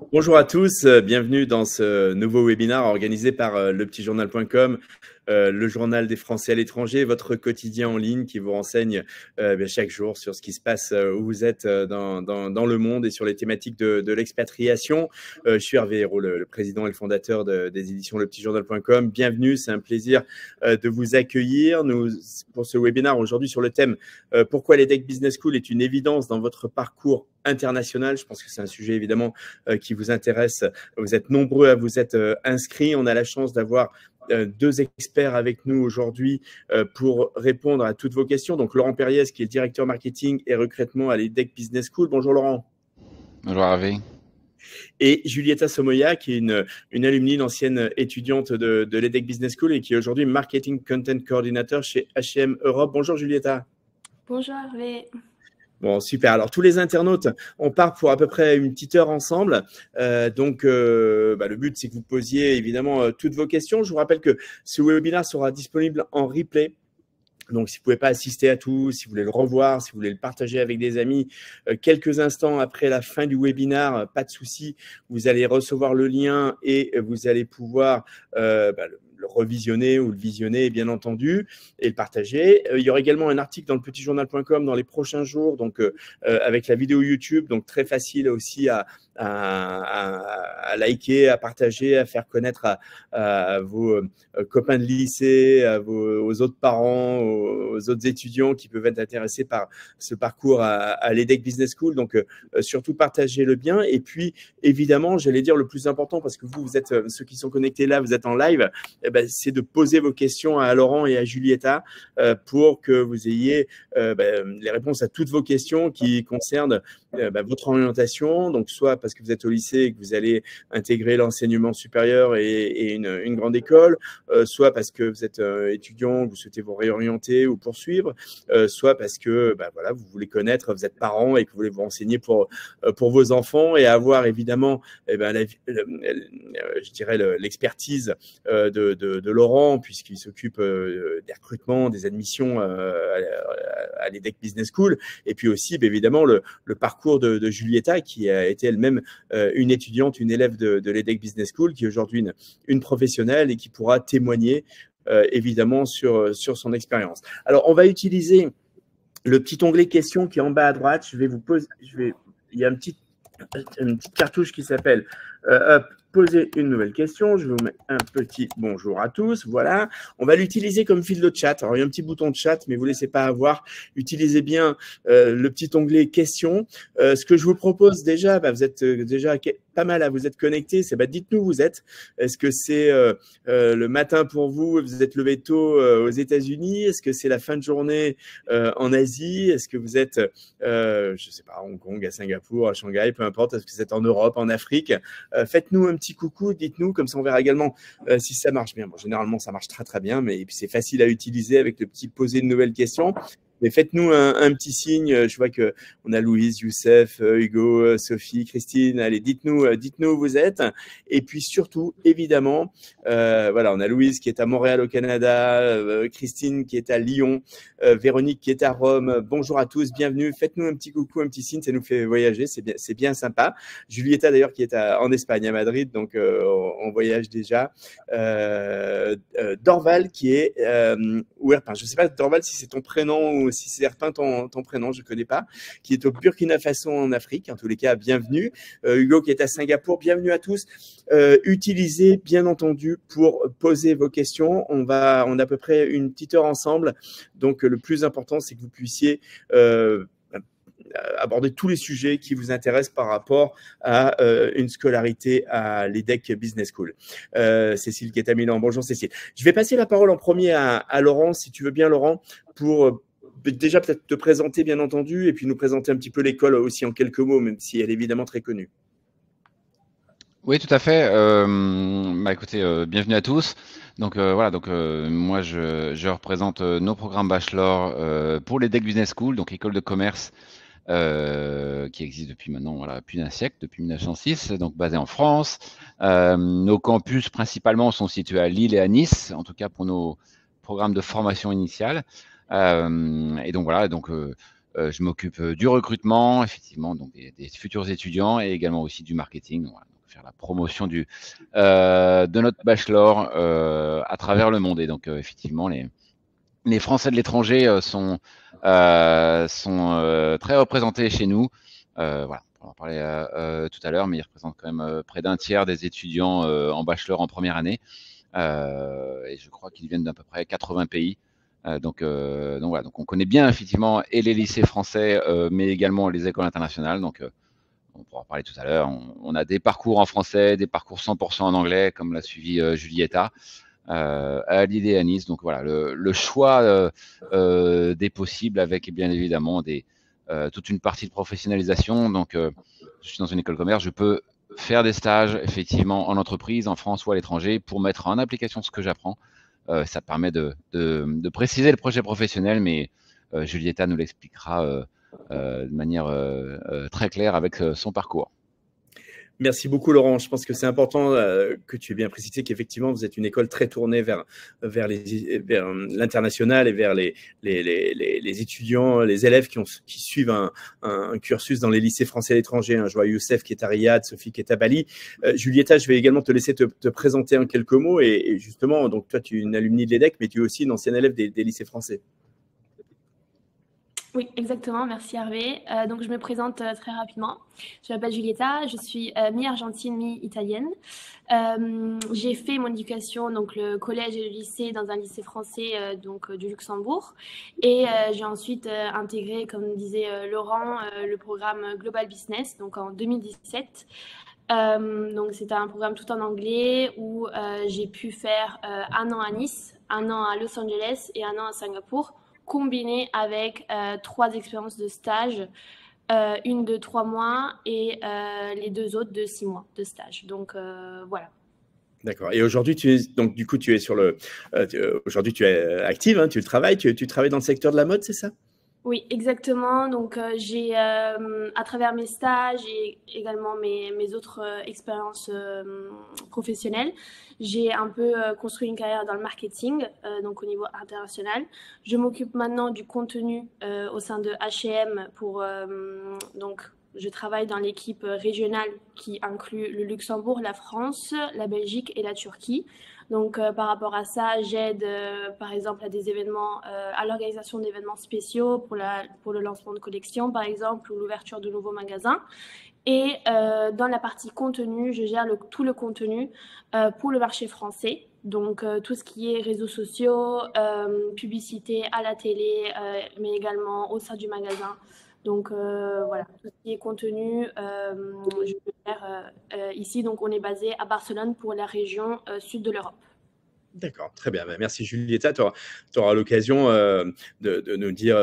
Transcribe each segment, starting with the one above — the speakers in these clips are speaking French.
Bonjour à tous, bienvenue dans ce nouveau webinaire organisé par lepetitjournal.com, le journal des Français à l'étranger, votre quotidien en ligne qui vous renseigne chaque jour sur ce qui se passe où vous êtes dans le monde et sur les thématiques de l'expatriation. Je suis Hervé Hérault, le président et le fondateur des éditions lepetitjournal.com. Bienvenue, c'est un plaisir de vous accueillir pour ce webinaire aujourd'hui sur le thème pourquoi l'EDHEC Business School est une évidence dans votre parcours international. Je pense que c'est un sujet évidemment qui vous intéresse. Vous êtes nombreux à vous être inscrits. On a la chance d'avoir deux experts avec nous aujourd'hui pour répondre à toutes vos questions. Donc Laurent Perriez, qui est le directeur marketing et recrutement à l'EDHEC Business School. Bonjour Laurent. Bonjour Hervé. Et Julieta Somoya, qui est une alumni, une ancienne étudiante de l'EDHEC Business School et qui est aujourd'hui Marketing Content Coordinator chez H&M Europe. Bonjour Julieta. Bonjour Hervé. Bon, super. Alors, tous les internautes, on part pour à peu près une petite heure ensemble. Le but, c'est que vous posiez évidemment toutes vos questions. Je vous rappelle que ce webinaire sera disponible en replay. Donc, si vous ne pouvez pas assister à tout, si vous voulez le revoir, si vous voulez le partager avec des amis, quelques instants après la fin du webinaire, pas de souci, vous allez recevoir le lien et vous allez pouvoir le revisionner ou le visionner, bien entendu, et le partager. Il y aura également un article dans le petitjournal.com dans les prochains jours, donc avec la vidéo YouTube, donc très facile aussi à liker, à partager, à faire connaître à vos copains de lycée, aux autres parents, aux autres étudiants qui peuvent être intéressés par ce parcours à l'EDHEC Business School. Donc, surtout partagez-le bien. Et puis, évidemment, j'allais dire le plus important, parce que vous êtes, ceux qui sont connectés là, vous êtes en live, c'est de poser vos questions à Laurent et à Julieta pour que vous ayez les réponses à toutes vos questions qui concernent votre orientation. Donc, soit parce que vous êtes au lycée et que vous allez intégrer l'enseignement supérieur et une grande école, soit parce que vous êtes étudiant, vous souhaitez vous réorienter ou poursuivre, soit parce que vous voulez connaître, vous êtes parent et que vous voulez vous renseigner pour vos enfants et avoir évidemment je dirais l'expertise de Laurent, puisqu'il s'occupe des recrutements, des admissions à l'EDHEC Business School, et puis aussi évidemment le parcours de Julieta, qui a été elle-même une étudiante, une élève de l'EDHEC Business School, qui est aujourd'hui une professionnelle et qui pourra témoigner évidemment sur son expérience. Alors, on va utiliser le petit onglet questions qui est en bas à droite. Je vais vous poser, il y a une petite cartouche qui s'appelle poser une nouvelle question. Je vais vous mettre un petit bonjour à tous. Voilà. On va l'utiliser comme fil de chat. Alors, il y a un petit bouton de chat, mais vous ne laissez pas avoir. Utilisez bien le petit onglet questions. Ce que je vous propose déjà, vous êtes déjà pas mal à vous être connectés. C'est dites-nous où vous êtes. Est-ce que c'est le matin pour vous? Vous êtes levé tôt aux États-Unis? Est-ce que c'est la fin de journée en Asie? Est-ce que vous êtes, je ne sais pas, à Hong Kong, à Singapour, à Shanghai, peu importe. Est-ce que vous êtes en Europe, en Afrique? Faites-nous un petit coucou, dites-nous, comme ça on verra également si ça marche bien. Bon, généralement, ça marche très très bien, mais c'est facile à utiliser avec le petit poser de nouvelles questions. Mais faites-nous un petit signe. Je vois qu'on a Louise, Youssef, Hugo, Sophie, Christine. Allez, dites-nous où vous êtes. Et puis surtout, évidemment, on a Louise qui est à Montréal au Canada, Christine qui est à Lyon, Véronique qui est à Rome. Bonjour à tous, bienvenue. Faites-nous un petit coucou, un petit signe, ça nous fait voyager, c'est bien sympa. Julieta d'ailleurs qui est en Espagne, à Madrid, donc on voyage déjà. Dorval qui est Ouerpin. Je ne sais pas Dorval si c'est ton prénom ou si c'est Erpin ton prénom, je ne connais pas, qui est au Burkina Faso en Afrique. En tous les cas, bienvenue. Hugo qui est à Singapour, bienvenue à tous. Utilisez bien entendu pour poser vos questions. On a à peu près une petite heure ensemble. Donc, le plus important, c'est que vous puissiez aborder tous les sujets qui vous intéressent par rapport à une scolarité à l'EDHEC Business School. Cécile qui est à Milan. Bonjour Cécile. Je vais passer la parole en premier à Laurent, si tu veux bien Laurent, pour déjà peut-être te présenter bien entendu et puis nous présenter un petit peu l'école aussi en quelques mots, même si elle est évidemment très connue. Oui, tout à fait. Écoutez, bienvenue à tous. Donc moi je représente nos programmes bachelor pour l'EDHEC Business School, donc école de commerce qui existe depuis maintenant plus d'un siècle, depuis 1906, donc basée en France. Nos campus principalement sont situés à Lille et à Nice, en tout cas pour nos programmes de formation initiale. Et donc voilà, je m'occupe du recrutement, effectivement, donc des futurs étudiants et également aussi du marketing. Voilà, donc faire la promotion de notre bachelor à travers le monde. Et donc, effectivement, les Français de l'étranger sont très représentés chez nous. Voilà, on va en parler tout à l'heure, mais ils représentent quand même près d'un tiers des étudiants en bachelor en première année. Et je crois qu'ils viennent d'à peu près 80 pays. Donc voilà, donc on connaît bien effectivement et les lycées français, mais également les écoles internationales. Donc on pourra en parler tout à l'heure. On a des parcours en français, des parcours 100% en anglais, comme l'a suivi Julieta, à Lille et à Nice. Donc voilà, le choix des possibles avec bien évidemment toute une partie de professionnalisation. Donc je suis dans une école de commerce, je peux faire des stages effectivement en entreprise, en France ou à l'étranger pour mettre en application ce que j'apprends. Ça permet de préciser le projet professionnel, mais Julieta nous l'expliquera de manière très claire avec son parcours. Merci beaucoup, Laurent. Je pense que c'est important que tu aies bien précisé qu'effectivement, vous êtes une école très tournée vers l'international et vers les étudiants, les élèves qui suivent un cursus dans les lycées français à l'étranger. Je vois Youssef qui est à Riyad, Sophie qui est à Bali. Julieta, je vais également te laisser te présenter en quelques mots. Et justement, donc toi, tu es une alumni de l'EDEC, mais tu es aussi une ancienne élève des lycées français. Oui, exactement. Merci Hervé. Donc, je me présente très rapidement. Je m'appelle Julieta. Je suis mi-argentine, mi-italienne. J'ai fait mon éducation, donc le collège et le lycée, dans un lycée français du Luxembourg. Et j'ai ensuite intégré, comme disait Laurent, le programme Global Business, donc en 2017. Donc, c'était un programme tout en anglais où j'ai pu faire 1 an à Nice, 1 an à Los Angeles et 1 an à Singapour, combiné avec 3 expériences de stage, une de 3 mois et les 2 autres de 6 mois de stage. Donc voilà. D'accord. Et aujourd'hui, tu es sur le. Aujourd'hui, tu es active, hein, tu travailles dans le secteur de la mode, c'est ça? Oui, exactement. Donc, j'ai, à travers mes stages et également mes autres expériences professionnelles, j'ai un peu construit une carrière dans le marketing, donc au niveau international. Je m'occupe maintenant du contenu au sein de H&M donc, je travaille dans l'équipe régionale qui inclut le Luxembourg, la France, la Belgique et la Turquie. Donc, par rapport à ça, j'aide par exemple à des événements, à l'organisation d'événements spéciaux pour le lancement de collections, par exemple, ou l'ouverture de nouveaux magasins. Et dans la partie contenu, je gère tout le contenu pour le marché français. Donc, tout ce qui est réseaux sociaux, publicité à la télé, mais également au sein du magasin. Donc, voilà, tout ce qui est contenu, je peux faire ici. Donc, on est basé à Barcelone pour la région sud de l'Europe. D'accord, très bien. Merci Julieta. Tu auras l'occasion de nous dire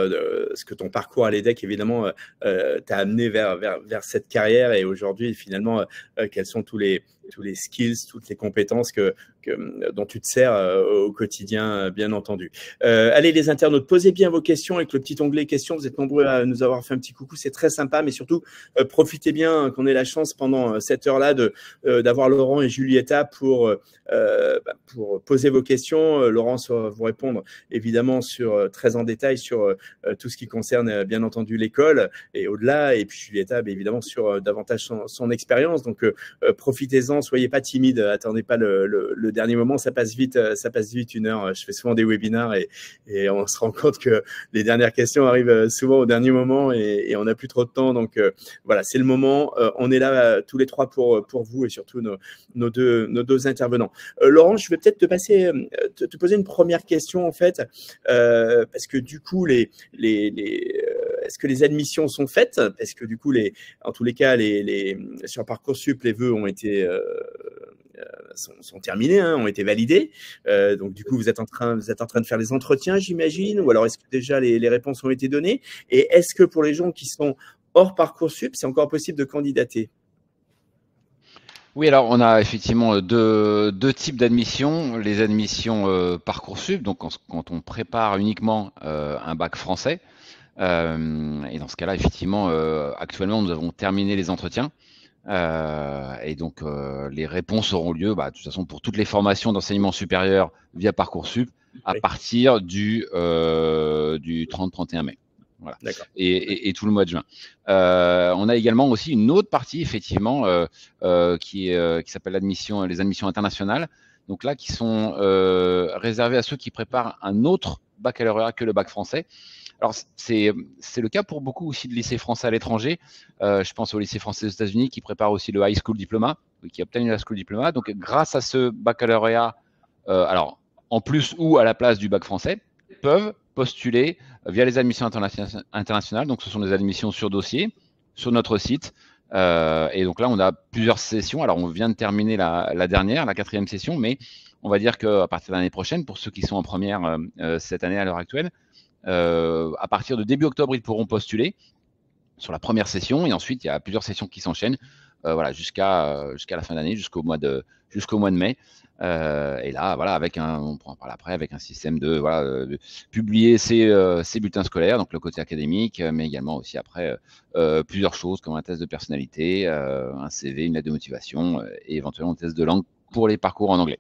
ce que ton parcours à l'EDEC, évidemment, t'a amené vers cette carrière et aujourd'hui, finalement, quels sont tous les skills, toutes les compétences dont tu te sers au quotidien, bien entendu. Allez, les internautes, posez bien vos questions avec le petit onglet questions. Vous êtes nombreux à nous avoir fait un petit coucou, c'est très sympa, mais surtout, profitez bien qu'on ait la chance pendant cette heure-là d'avoir Laurent et Julieta pour poser vos questions. Laurent va vous répondre évidemment très en détail sur tout ce qui concerne bien entendu l'école et au-delà, et puis Julieta évidemment sur davantage son expérience. Donc profitez-en, soyez pas timide, attendez pas le dernier moment, ça passe vite 1 heure. Je fais souvent des webinars et on se rend compte que les dernières questions arrivent souvent au dernier moment et on n'a plus trop de temps. Donc voilà, c'est le moment. On est là tous les trois pour vous et surtout nos deux intervenants. Laurent, je vais peut-être te poser une première question en fait, parce que du coup, est-ce que les admissions sont faites? Est-ce que du coup, en tous les cas, sur Parcoursup, les vœux ont été sont terminés, hein, ont été validés. Donc du coup, vous êtes en train de faire les entretiens, j'imagine, ou alors est-ce que déjà les réponses ont été données? Et est-ce que pour les gens qui sont hors Parcoursup, c'est encore possible de candidater? Oui, alors on a effectivement deux types d'admissions. Les admissions Parcoursup, donc quand on prépare uniquement un bac français. Et dans ce cas-là, effectivement, actuellement, nous avons terminé les entretiens. Et donc, les réponses auront lieu, de toute façon, pour toutes les formations d'enseignement supérieur via Parcoursup à partir du 30-31 mai. Voilà. D'accord. Et tout le mois de juin. On a également aussi une autre partie, effectivement, qui s'appelle les admissions internationales. Donc là, qui sont réservées à ceux qui préparent un autre baccalauréat que le bac français. Alors, c'est le cas pour beaucoup aussi de lycées français à l'étranger. Je pense au lycée français aux États-Unis qui prépare aussi le High School Diploma, qui obtiennent le High School Diploma. Donc, grâce à ce baccalauréat, alors en plus ou à la place du bac français, peuvent postuler via les admissions internationales. Donc, ce sont des admissions sur dossier, sur notre site. Et donc là, on a plusieurs sessions. Alors, on vient de terminer la dernière, la 4e session, mais on va dire qu'à partir de l'année prochaine, pour ceux qui sont en première cette année à l'heure actuelle, à partir de début octobre, ils pourront postuler sur la première session. Et ensuite, il y a plusieurs sessions qui s'enchaînent voilà, jusqu'à la fin d'année, jusqu'au mois de mai. Et là, voilà, on pourra en parler après, avec un système de publier ses bulletins scolaires, donc le côté académique, mais également aussi après plusieurs choses comme un test de personnalité, un CV, une lettre de motivation et éventuellement un test de langue pour les parcours en anglais.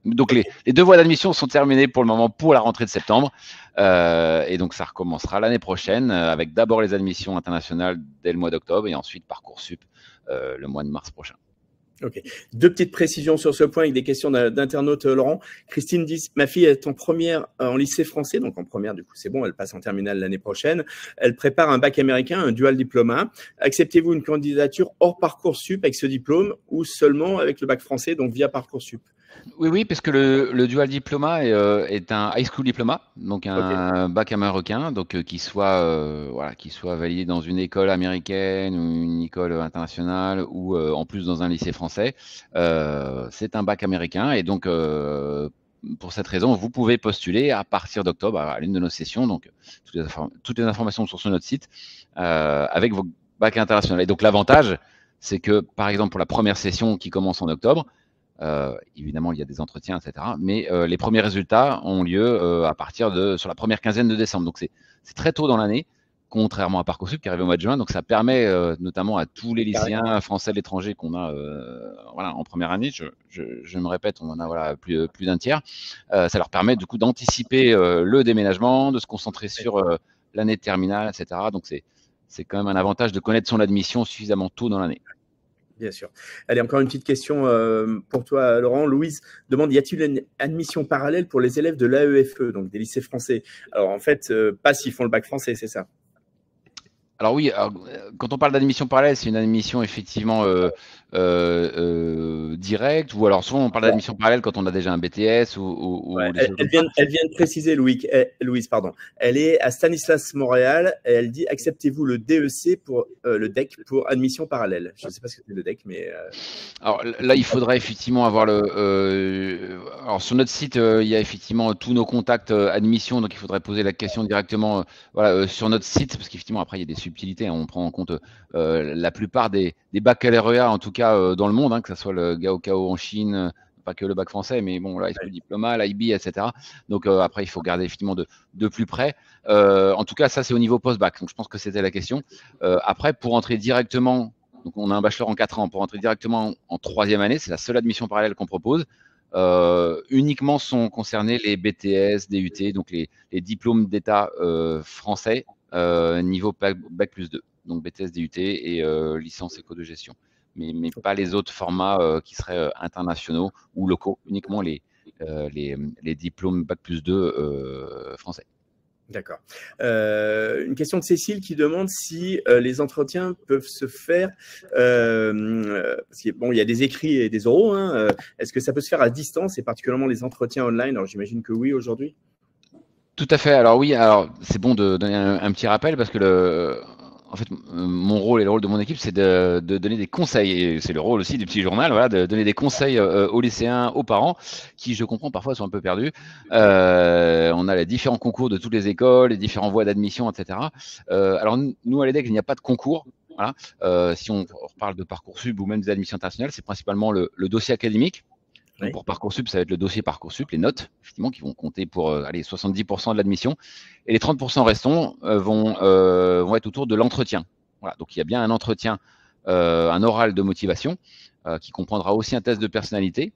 Donc les 2 voies d'admission sont terminées pour le moment pour la rentrée de septembre. Et donc ça recommencera l'année prochaine avec d'abord les admissions internationales dès le mois d'octobre et ensuite Parcoursup le mois de mars prochain. Ok. 2 petites précisions sur ce point avec des questions d'internautes, Laurent. Christine dit, ma fille est en première en lycée français, donc en première, du coup, c'est bon, elle passe en terminale l'année prochaine. Elle prépare un bac américain, un dual diploma. Acceptez-vous une candidature hors Parcoursup avec ce diplôme ou seulement avec le bac français, donc via Parcoursup? Oui, parce que le dual diploma est un high school diploma, donc un bac américain, donc qui soit validé dans une école américaine ou une école internationale ou en plus dans un lycée français. C'est un bac américain et donc pour cette raison, vous pouvez postuler à partir d'octobre à l'une de nos sessions. Donc toutes les informations sont sur notre site avec vos bacs internationaux. Et donc l'avantage, c'est que par exemple pour la première session qui commence en octobre, évidemment, il y a des entretiens, etc. Mais les premiers résultats ont lieu sur la première quinzaine de décembre. Donc, c'est très tôt dans l'année, contrairement à Parcoursup qui arrive au mois de juin. Donc, ça permet notamment à tous les lycéens français de l'étranger qu'on a en première année, je me répète, on en a plus d'un tiers. Ça leur permet du coup d'anticiper le déménagement, de se concentrer sur l'année de terminale, etc. Donc, c'est quand même un avantage de connaître son admission suffisamment tôt dans l'année. Bien sûr. Allez, encore une petite question pour toi, Laurent. Louise demande, y a-t-il une admission parallèle pour les élèves de l'AEFE, donc des lycées français? Alors, en fait, pas s'ils font le bac français, c'est ça? Alors oui, quand on parle d'admission parallèle, c'est une admission effectivement directe, ou alors souvent on parle d'admission parallèle quand on a déjà un BTS ou des choses comme ça. Elle vient de préciser, Louise, pardon. Elle est à Stanislas Montréal et elle dit, acceptez-vous le DEC pour le DEC pour admission parallèle? Je ne sais pas ce que c'est le DEC, mais… Alors là, il faudrait effectivement avoir alors sur notre site, il y a effectivement tous nos contacts admission, donc il faudrait poser la question directement sur notre site, parce qu'effectivement après il y a des subtilités, hein. On prend en compte la plupart des baccalauréats, en tout cas dans le monde, hein, que ce soit le Gaokao en Chine, pas que le bac français, mais bon, là, il faut le diplôme, l'IB, etc. Donc après, il faut regarder effectivement de plus près. En tout cas, ça, c'est au niveau post-bac. Donc je pense que c'était la question. Après, pour entrer directement, donc on a un bachelor en 4 ans, pour entrer directement en 3e année, c'est la seule admission parallèle qu'on propose. Uniquement sont concernés les BTS, DUT, donc les diplômes d'état français niveau bac plus 2, donc BTS, DUT et licence éco de gestion, mais pas les autres formats qui seraient internationaux ou locaux, uniquement les diplômes bac plus 2 français. D'accord. Une question de Cécile qui demande si les entretiens peuvent se faire, parce qu'il bon, il y a des écrits et des oraux, hein, est-ce que ça peut se faire à distance et particulièrement les entretiens online? Alors j'imagine que oui aujourd'hui. Tout à fait. Alors oui, alors c'est bon de donner un petit rappel parce que en fait, mon rôle et le rôle de mon équipe, c'est de donner des conseils. Et c'est le rôle aussi du petit journal, voilà, de donner des conseils aux lycéens, aux parents, qui, je comprends, parfois sont un peu perdus. On a les différents concours de toutes les écoles, les différentes voies d'admission, etc. Alors nous, à l'EDEC, il n'y a pas de concours. Voilà. Si on reparle de Parcoursup ou même des admissions internationales, c'est principalement le dossier académique. Donc pour Parcoursup, ça va être le dossier Parcoursup, les notes, effectivement, qui vont compter pour 70% de l'admission. Et les 30% restants vont être autour de l'entretien. Voilà, donc il y a bien un entretien, un oral de motivation, qui comprendra aussi un test de personnalité.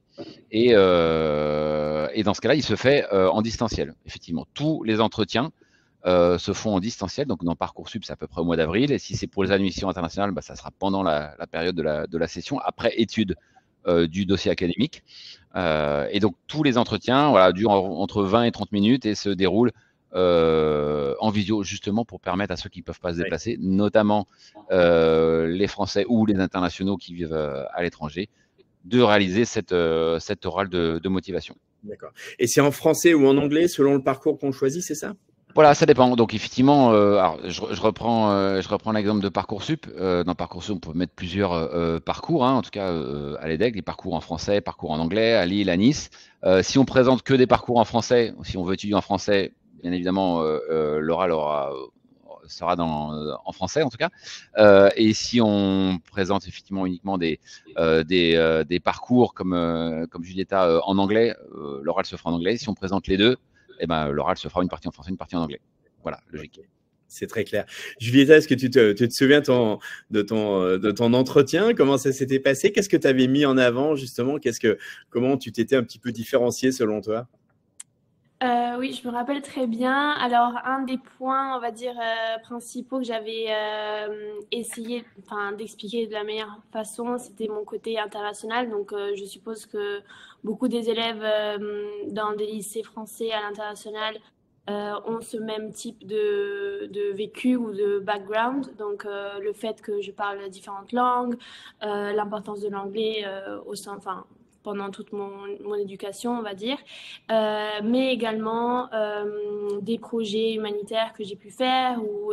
Et dans ce cas-là, il se fait en distanciel. Effectivement, tous les entretiens se font en distanciel. Donc, dans Parcoursup, c'est à peu près au mois d'avril. Et si c'est pour les admissions internationales, bah, ça sera pendant la période de la session, après étude du dossier académique. Et donc, tous les entretiens voilà, durent entre 20 et 30 minutes et se déroulent en visio, justement pour permettre à ceux qui ne peuvent pas se déplacer, notamment les Français ou les internationaux qui vivent à l'étranger, de réaliser cette orale de motivation. D'accord. Et c'est en français ou en anglais selon le parcours qu'on choisit, c'est ça? Voilà, ça dépend. Donc effectivement, alors je reprends l'exemple de Parcoursup. Dans Parcoursup, on peut mettre plusieurs parcours, hein, en tout cas à l'EDEC, des parcours en français, parcours en anglais, à Lille, à Nice. Si on présente que des parcours en français, si on veut étudier en français, bien évidemment, l'oral sera en français en tout cas. Et si on présente effectivement uniquement des parcours comme Julieta en anglais, l'oral se fera en anglais. Si on présente les deux, eh ben, l'oral se fera une partie en français, une partie en anglais. Voilà, logique. Okay. C'est très clair. Julieta, est-ce que tu te souviens de ton entretien? Comment ça s'était passé? Qu'est-ce que tu avais mis en avant justement? Comment tu t'étais un petit peu différencié selon toi? Oui, je me rappelle très bien. Alors, un des points, on va dire, principaux que j'avais essayé d'expliquer de la meilleure façon, c'était mon côté international. Donc, je suppose que beaucoup des élèves dans des lycées français à l'international ont ce même type de vécu ou de background. Donc, le fait que je parle différentes langues, l'importance de l'anglais au sein, pendant toute mon éducation, on va dire, mais également des projets humanitaires que j'ai pu faire ou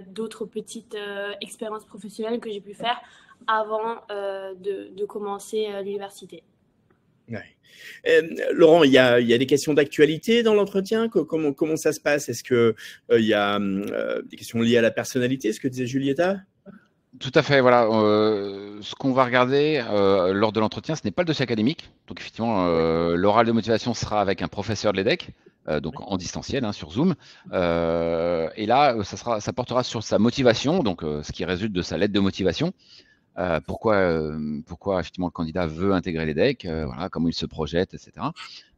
d'autres petites expériences professionnelles que j'ai pu faire avant de commencer l'université. Ouais. Laurent, il y a des questions d'actualité dans l'entretien. Comment ça se passe? Est-ce qu'il y a des questions liées à la personnalité, ce que disait Julieta? Tout à fait, voilà. Ce qu'on va regarder lors de l'entretien, ce n'est pas le dossier académique. Donc effectivement, l'oral de motivation sera avec un professeur de l'EDEC, donc en distanciel, hein, sur Zoom. Et là, ça portera sur sa motivation, donc ce qui résulte de sa lettre de motivation. Pourquoi effectivement le candidat veut intégrer l'EDEC, voilà, comment il se projette, etc.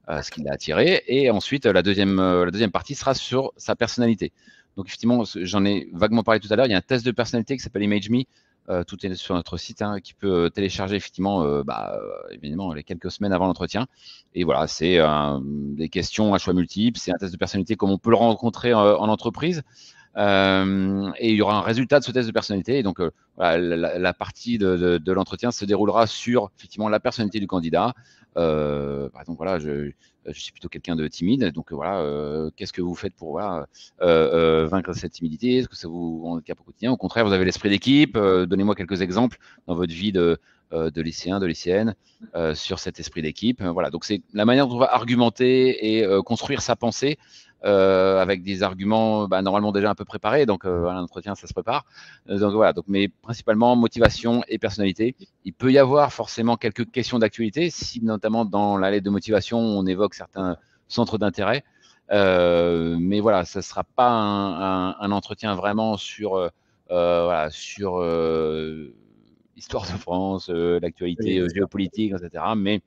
Ce qui l'a attiré. Et ensuite, la deuxième partie sera sur sa personnalité. Donc effectivement, j'en ai vaguement parlé tout à l'heure, il y a un test de personnalité qui s'appelle ImageMe, tout est sur notre site, hein, qui peut télécharger effectivement évidemment les quelques semaines avant l'entretien. Et voilà, c'est des questions à choix multiples, c'est un test de personnalité comme on peut le rencontrer en entreprise. Et il y aura un résultat de ce test de personnalité. Et donc, voilà, la partie de l'entretien se déroulera sur effectivement la personnalité du candidat. Par exemple, voilà, je suis plutôt quelqu'un de timide. Donc, voilà, qu'est-ce que vous faites pour voilà, vaincre cette timidité? Est-ce que ça vous handicape au quotidien? Au contraire, vous avez l'esprit d'équipe. Donnez-moi quelques exemples dans votre vie de lycéen, de lycéenne, sur cet esprit d'équipe. Voilà, donc c'est la manière dont on va argumenter et construire sa pensée. Avec des arguments normalement déjà un peu préparés, donc à l'entretien ça se prépare. Donc voilà, mais principalement motivation et personnalité. Il peut y avoir forcément quelques questions d'actualité, si notamment dans la lettre de motivation on évoque certains centres d'intérêt. Mais voilà, ça ne sera pas un entretien vraiment sur l'histoire de France, l'actualité géopolitique, etc. Mais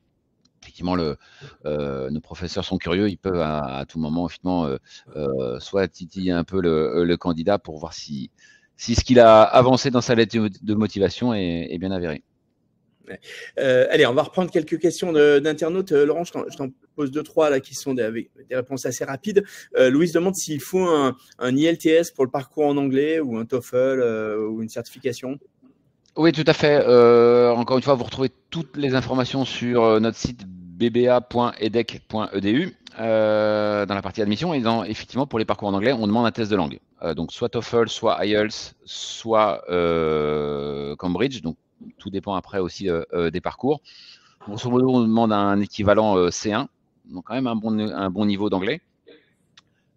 effectivement, nos professeurs sont curieux, ils peuvent à tout moment, effectivement, soit titiller un peu le candidat pour voir si ce qu'il a avancé dans sa lettre de motivation est bien avéré. Ouais. Allez, on va reprendre quelques questions d'internautes. Laurent, je t'en pose 2-3 là qui sont avec des réponses assez rapides. Louise demande s'il faut un IELTS pour le parcours en anglais ou un TOEFL ou une certification. Oui, tout à fait. Encore une fois, vous retrouvez toutes les informations sur notre site bba.edec.edu dans la partie admission. Et effectivement, pour les parcours en anglais, on demande un test de langue. Donc, soit TOEFL, soit IELTS, soit Cambridge. Donc, tout dépend après aussi des parcours. Grosso modo, on demande un équivalent C1, donc quand même un bon niveau d'anglais.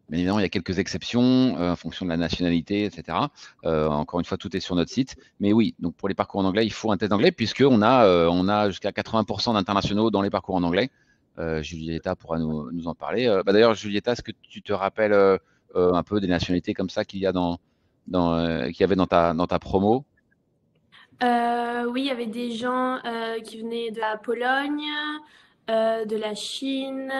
Bien évidemment, il y a quelques exceptions en fonction de la nationalité, etc. Encore une fois, tout est sur notre site. Mais oui, donc pour les parcours en anglais, il faut un test d'anglais puisqu'on a jusqu'à 80% d'internationaux dans les parcours en anglais. Julieta pourra nous en parler. D'ailleurs, Julieta, est-ce que tu te rappelles un peu des nationalités comme ça qu'il y a qu'il y avait dans ta promo? Oui, il y avait des gens qui venaient de la Pologne, de la Chine,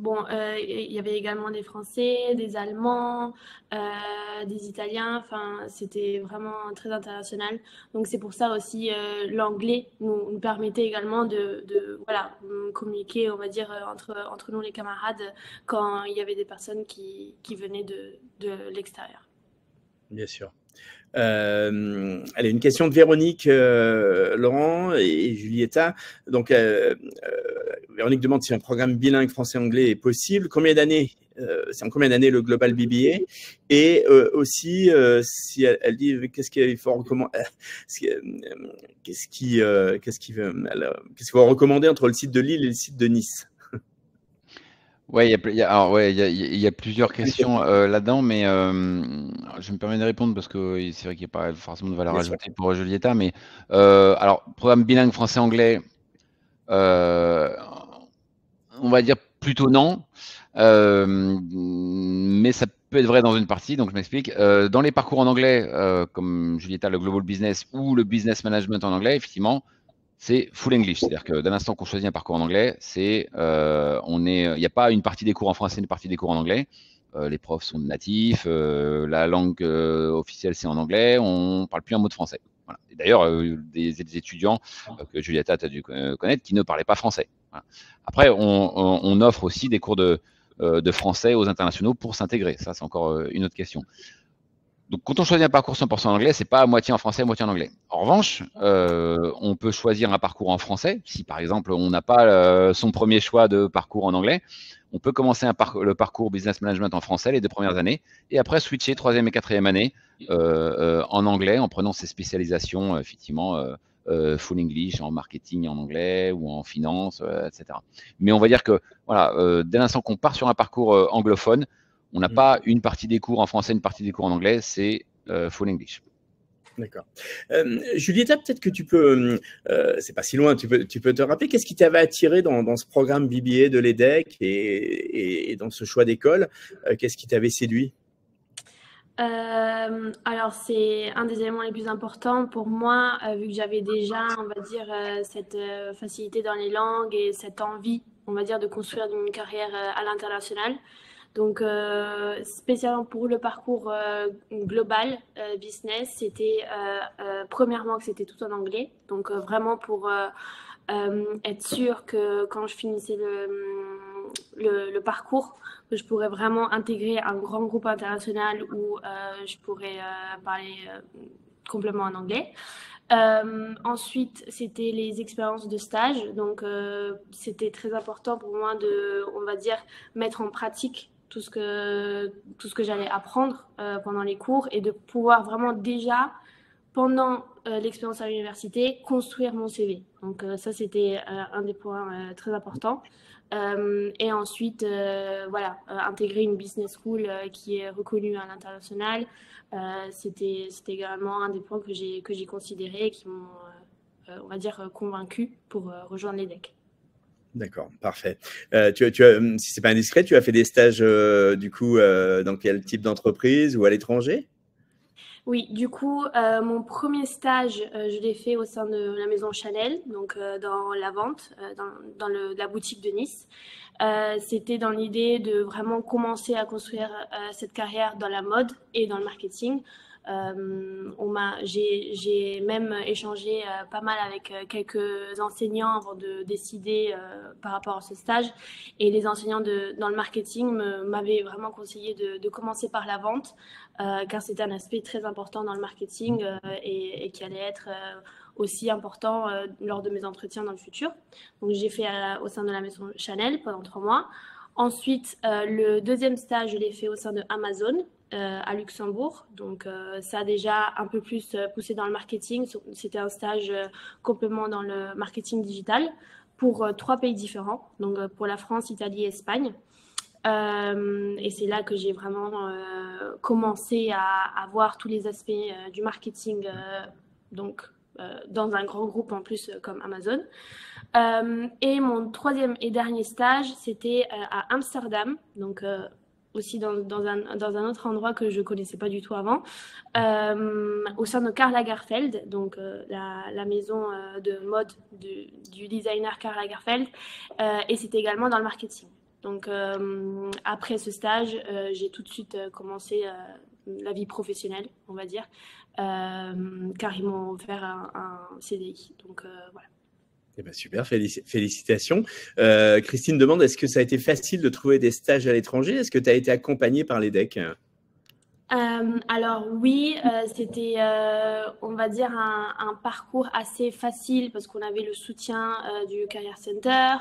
Bon, il y avait également des Français, des Allemands, des Italiens. Enfin, c'était vraiment très international. Donc, c'est pour ça aussi l'anglais nous permettait également voilà, communiquer, on va dire, entre nous les camarades quand il y avait des personnes qui venaient de l'extérieur. Bien sûr. Allez, une question de Véronique, Laurent et Julieta. Donc, Véronique demande si un programme bilingue français-anglais est possible. C'est en combien d'années le Global BBA? Et aussi, si elle dit qu'est-ce qu'il faut recommander, qu'est-ce qu'il faut recommander entre le site de Lille et le site de Nice? Ouais, il y a plusieurs questions là-dedans, mais je me permets de répondre parce que c'est vrai qu'il n'y a pas forcément de valeur ajoutée pour Julieta. Mais alors, programme bilingue français-anglais, on va dire plutôt non, mais ça peut être vrai dans une partie. Donc, je m'explique. Dans les parcours en anglais, comme Julieta, le Global Business ou le Business Management en anglais, effectivement, c'est full English. C'est-à-dire que dès l'instant qu'on choisit un parcours en anglais, il n'y a pas une partie des cours en français, une partie des cours en anglais. Les profs sont natifs, la langue officielle c'est en anglais, on ne parle plus un mot de français. Voilà. D'ailleurs, des étudiants que Julieta a dû connaître qui ne parlaient pas français. Voilà. Après, on offre aussi des cours de français aux internationaux pour s'intégrer. Ça, c'est encore une autre question. Donc, quand on choisit un parcours 100% en anglais, c'est pas à moitié en français, moitié en anglais. En revanche, on peut choisir un parcours en français. Si, par exemple, on n'a pas son premier choix de parcours en anglais, on peut commencer le parcours Business Management en français les 2 premières années et après switcher 3e et 4e année en anglais en prenant ses spécialisations, effectivement, full English, en marketing en anglais ou en finance, etc. Mais on va dire que, voilà, dès l'instant qu'on part sur un parcours anglophone, on n'a pas une partie des cours en français, une partie des cours en anglais, c'est full English. D'accord. Julieta, peut-être que tu peux, c'est pas si loin, tu peux te rappeler qu'est-ce qui t'avait attiré dans ce programme BBA de l'EDEC et dans ce choix d'école, qu'est-ce qui t'avait séduit? Alors, c'est un des éléments les plus importants pour moi, vu que j'avais déjà, on va dire, cette facilité dans les langues et cette envie, on va dire, de construire une carrière à l'international. Donc, spécialement pour le parcours global business, c'était premièrement que c'était tout en anglais. Donc, vraiment pour être sûr que quand je finissais le parcours, que je pourrais vraiment intégrer un grand groupe international où je pourrais parler complètement en anglais. Ensuite, c'était les expériences de stage. Donc, c'était très important pour moi de, on va dire, mettre en pratique tout ce que j'allais apprendre pendant les cours et de pouvoir vraiment déjà, pendant l'expérience à l'université, construire mon CV. Donc, ça, c'était un des points très importants. Et ensuite, voilà, intégrer une business school qui est reconnue à l'international, c'était également un des points que j'ai considérés et qui m'ont, on va dire, convaincu pour rejoindre l'EDEC. D'accord, parfait. Si c'est pas indiscret, tu as fait des stages du coup dans quel type d'entreprise ou à l'étranger? Oui, du coup, mon premier stage, je l'ai fait au sein de la maison Chanel, donc dans la vente, dans la boutique de Nice. C'était dans l'idée de vraiment commencer à construire cette carrière dans la mode et dans le marketing. J'ai même échangé pas mal avec quelques enseignants avant de décider par rapport à ce stage. Et les enseignants dans le marketing m'avaient vraiment conseillé de commencer par la vente, car c'était un aspect très important dans le marketing et qui allait être aussi important lors de mes entretiens dans le futur. Donc j'ai fait au sein de la maison Chanel pendant 3 mois. Ensuite, le deuxième stage, je l'ai fait au sein de Amazon à Luxembourg. Donc ça a déjà un peu plus poussé dans le marketing. C'était un stage complètement dans le marketing digital pour 3 pays différents. Donc pour la France, Italie et Espagne. Et c'est là que j'ai vraiment commencé à voir tous les aspects du marketing donc dans un grand groupe en plus comme Amazon. Et mon troisième et dernier stage, c'était à Amsterdam, donc aussi dans un autre endroit que je ne connaissais pas du tout avant, au sein de Karl Lagerfeld, donc la maison de mode du designer Karl Lagerfeld, et c'était également dans le marketing. Donc, après ce stage, j'ai tout de suite commencé la vie professionnelle, on va dire, car ils m'ont offert un CDI. Donc, voilà. Eh ben super, félicitations. Christine demande, est-ce que ça a été facile de trouver des stages à l'étranger? Est-ce que tu as été accompagnée par l'EDEC? Alors oui, c'était, on va dire, un parcours assez facile parce qu'on avait le soutien du Career Center.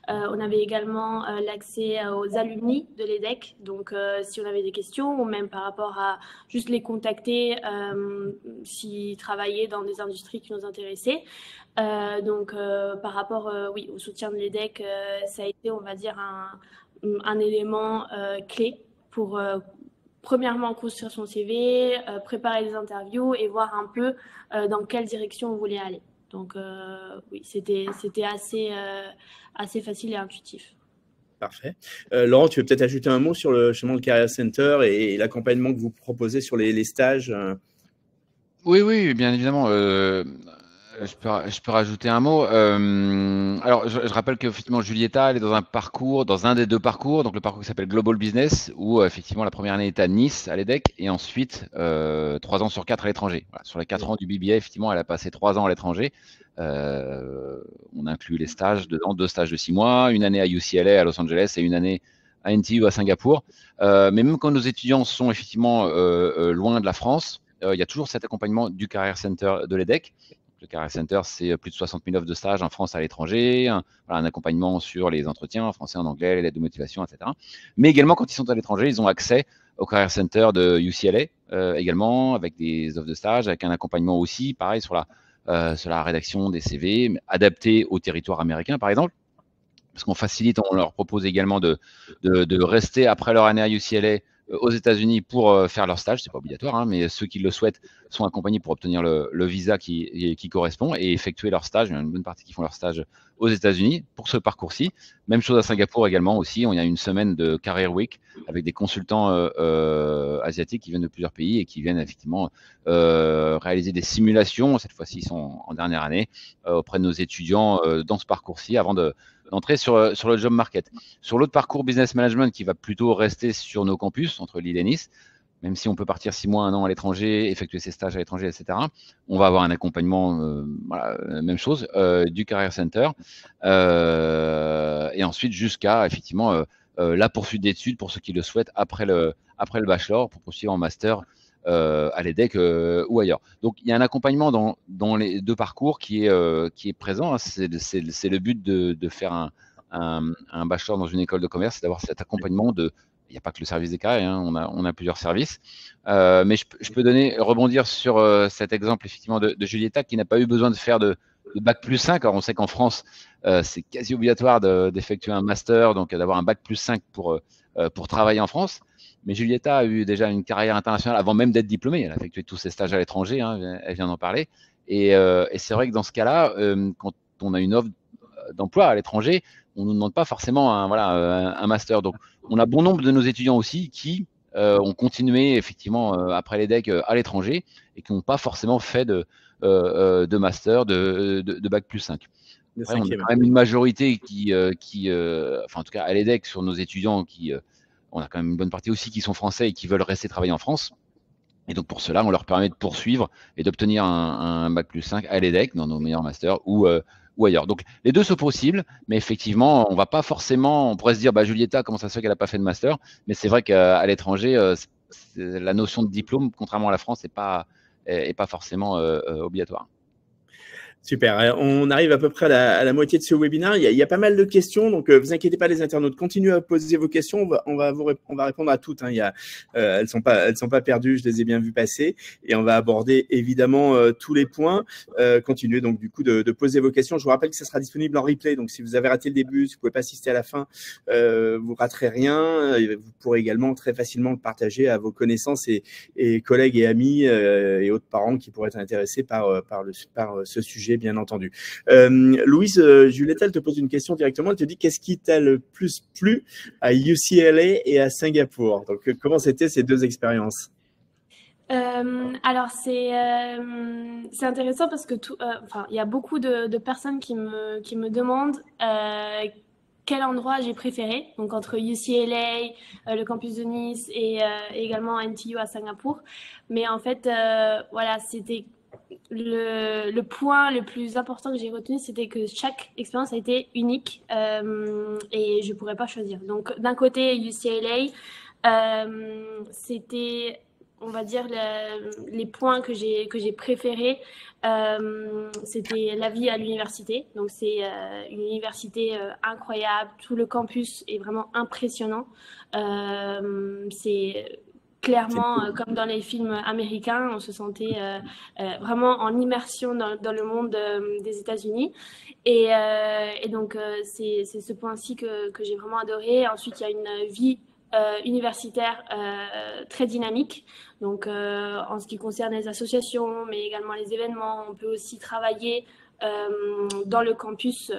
On avait également l'accès aux alumni de l'EDEC. Donc, si on avait des questions ou même par rapport à juste les contacter s'ils travaillaient dans des industries qui nous intéressaient. Donc, par rapport oui, au soutien de l'EDEC, ça a été, on va dire, un élément clé pour premièrement construire son CV, préparer des interviews et voir un peu dans quelle direction on voulait aller. Donc oui, c'était assez facile et intuitif. Parfait. Laurent, tu veux peut-être ajouter un mot sur le chemin de Career Center et l'accompagnement que vous proposez sur les stages? Oui, bien évidemment. Je peux rajouter un mot. Alors, je rappelle qu'effectivement, Julieta, elle est dans un parcours, dans un des deux parcours, donc le parcours qui s'appelle Global Business, où effectivement la première année est à Nice, à l'EDEC, et ensuite 3 ans sur 4 à l'étranger. Voilà, sur les 4 ans du BBA, effectivement, elle a passé 3 ans à l'étranger. On inclut les stages dedans, 2 stages de 6 mois, une année à UCLA à Los Angeles et une année à NTU à Singapour. Mais même quand nos étudiants sont effectivement loin de la France, il y a toujours cet accompagnement du Career Center de l'EDEC. Le Career Center, c'est plus de 60 000 offres de stage en France, à l'étranger, un accompagnement sur les entretiens en français, en anglais, les lettres de motivation, etc. Mais également, quand ils sont à l'étranger, ils ont accès au Career Center de UCLA, également, avec des offres de stage, avec un accompagnement aussi, pareil, sur la rédaction des CV, adapté au territoire américain, par exemple. Parce qu'on facilite, on leur propose également de rester après leur année à UCLA aux États-Unis pour faire leur stage. C'est pas obligatoire, hein, mais ceux qui le souhaitent sont accompagnés pour obtenir le visa qui correspond et effectuer leur stage. Il y a une bonne partie qui font leur stage aux États-Unis pour ce parcours-ci. Même chose à Singapour également aussi. On y a une semaine de Career Week avec des consultants asiatiques qui viennent de plusieurs pays et qui viennent effectivement réaliser des simulations. Cette fois-ci, ils sont en dernière année auprès de nos étudiants dans ce parcours-ci avant d'entrer sur le job market. Sur l'autre parcours business management qui va plutôt rester sur nos campus entre Lille et Nice, même si on peut partir 6 mois, 1 an à l'étranger, effectuer ses stages à l'étranger, etc., on va avoir un accompagnement, même chose, du Career Center, et ensuite jusqu'à effectivement la poursuite d'études pour ceux qui le souhaitent après le bachelor, pour poursuivre en master à l'EDEC ou ailleurs. Donc il y a un accompagnement dans les deux parcours qui est présent. Hein. C'est le but de faire un bachelor dans une école de commerce, c'est d'avoir cet accompagnement de. Il n'y a pas que le service des carrières, hein, on a plusieurs services. Mais je peux rebondir sur cet exemple effectivement de Julieta qui n'a pas eu besoin de faire de bac plus 5. Alors on sait qu'en France, c'est quasi obligatoire d'effectuer un master, donc d'avoir un bac plus 5 pour travailler en France. Mais Julieta a eu déjà une carrière internationale avant même d'être diplômée. Elle a effectué tous ses stages à l'étranger, hein, elle vient d'en parler. Et c'est vrai que dans ce cas-là, quand on a une offre d'emploi à l'étranger, on ne nous demande pas forcément un master. Donc, on a bon nombre de nos étudiants aussi qui ont continué effectivement après l'EDEC à l'étranger et qui n'ont pas forcément fait de master, de bac plus 5. Après, on a quand même une majorité enfin en tout cas à l'EDEC sur nos étudiants on a quand même une bonne partie aussi qui sont français et qui veulent rester travailler en France. Et donc pour cela, on leur permet de poursuivre et d'obtenir un bac plus 5 à l'EDEC dans nos meilleurs masters ou ailleurs. Donc les deux sont possibles, mais effectivement, on va pas forcément, on pourrait se dire, Julieta, comment ça se fait qu'elle n'a pas fait de master? Mais c'est vrai qu'à l'étranger, la notion de diplôme, contrairement à la France, est pas forcément obligatoire. Super. On arrive à peu près à la moitié de ce webinaire. Il y a pas mal de questions, donc vous inquiétez pas les internautes. Continuez à poser vos questions. On va répondre à toutes. Hein. Elles sont pas perdues. Je les ai bien vues passer et on va aborder évidemment tous les points. Continuez donc du coup de poser vos questions. Je vous rappelle que ça sera disponible en replay. Donc si vous avez raté le début, si vous pouvez pas assister à la fin, vous raterez rien. Vous pourrez également très facilement le partager à vos connaissances et collègues et amis et autres parents qui pourraient être intéressés par ce sujet. Bien entendu. Louise, Julieta, elle te pose une question directement. Elle te dit qu'est-ce qui t'a le plus plu à UCLA et à Singapour? Donc, comment c'était ces deux expériences? Alors c'est intéressant parce que il y a beaucoup de personnes qui me demandent quel endroit j'ai préféré, donc entre UCLA, le campus de Nice et également NTU à Singapour. Mais en fait, voilà, c'était le point le plus important que j'ai retenu, c'était que chaque expérience a été unique et je ne pourrais pas choisir. Donc d'un côté, UCLA, c'était, on va dire, les points que j'ai préférés. C'était la vie à l'université. Donc c'est une université incroyable. Tout le campus est vraiment impressionnant. C'est clairement, comme dans les films américains, on se sentait vraiment en immersion dans le monde des États-Unis. Et donc, c'est ce point-ci que j'ai vraiment adoré. Ensuite, il y a une vie universitaire très dynamique. Donc, en ce qui concerne les associations, mais également les événements, on peut aussi travailler dans le campus,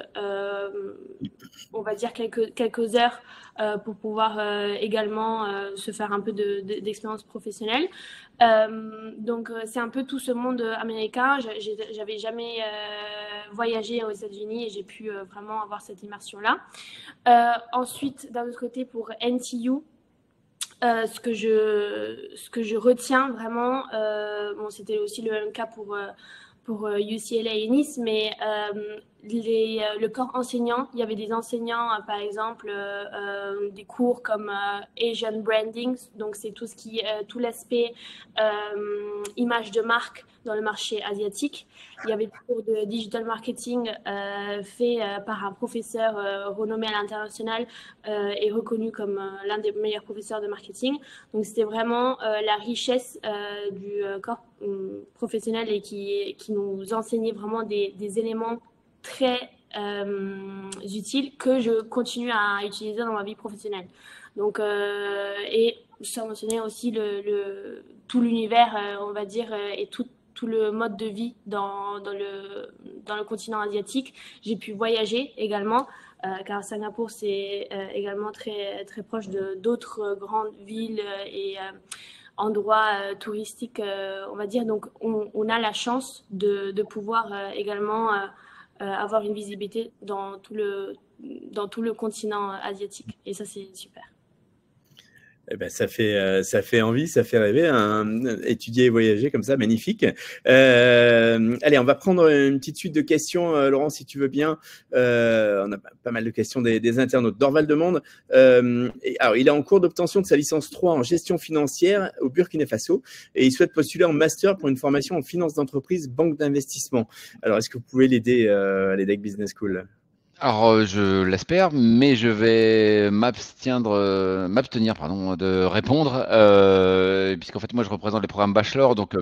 on va dire quelques heures pour pouvoir également se faire un peu d'expérience professionnelle. Donc, c'est un peu tout ce monde américain. J'avais jamais voyagé aux États-Unis et j'ai pu vraiment avoir cette immersion-là. Ensuite, d'un autre côté, pour NTU, ce que je retiens vraiment, bon, c'était aussi le même cas pour UCLA et Nice, mais le corps enseignant, il y avait des enseignants, par exemple, des cours comme Asian Branding, donc c'est tout l'aspect image de marque dans le marché asiatique. Il y avait des cours de digital marketing fait par un professeur renommé à l'international et reconnu comme l'un des meilleurs professeurs de marketing. Donc c'était vraiment la richesse du corps professionnel et qui nous enseignait vraiment des éléments très utiles que je continue à utiliser dans ma vie professionnelle. Donc, et sans mentionner aussi tout l'univers, on va dire, et tout le mode de vie dans le continent asiatique. J'ai pu voyager également, car Singapour, c'est également très, très proche d'autres grandes villes et endroits touristiques, on va dire. Donc, on a la chance de pouvoir également avoir une visibilité dans tout le continent asiatique. Et ça, c'est super. Eh ben, ça fait envie, ça fait rêver, étudier et voyager comme ça, magnifique. Allez, on va prendre une petite suite de questions, Laurent, si tu veux bien. On a pas mal de questions des internautes. Dorval demande, alors il est en cours d'obtention de sa licence 3 en gestion financière au Burkina Faso et il souhaite postuler en master pour une formation en finance d'entreprise, banque d'investissement. Alors, est-ce que vous pouvez l'aider à l'EDHEC Business School? Alors, je l'espère, mais je vais m'abstenir, de répondre, puisqu'en fait, moi, je représente les programmes bachelor. Donc,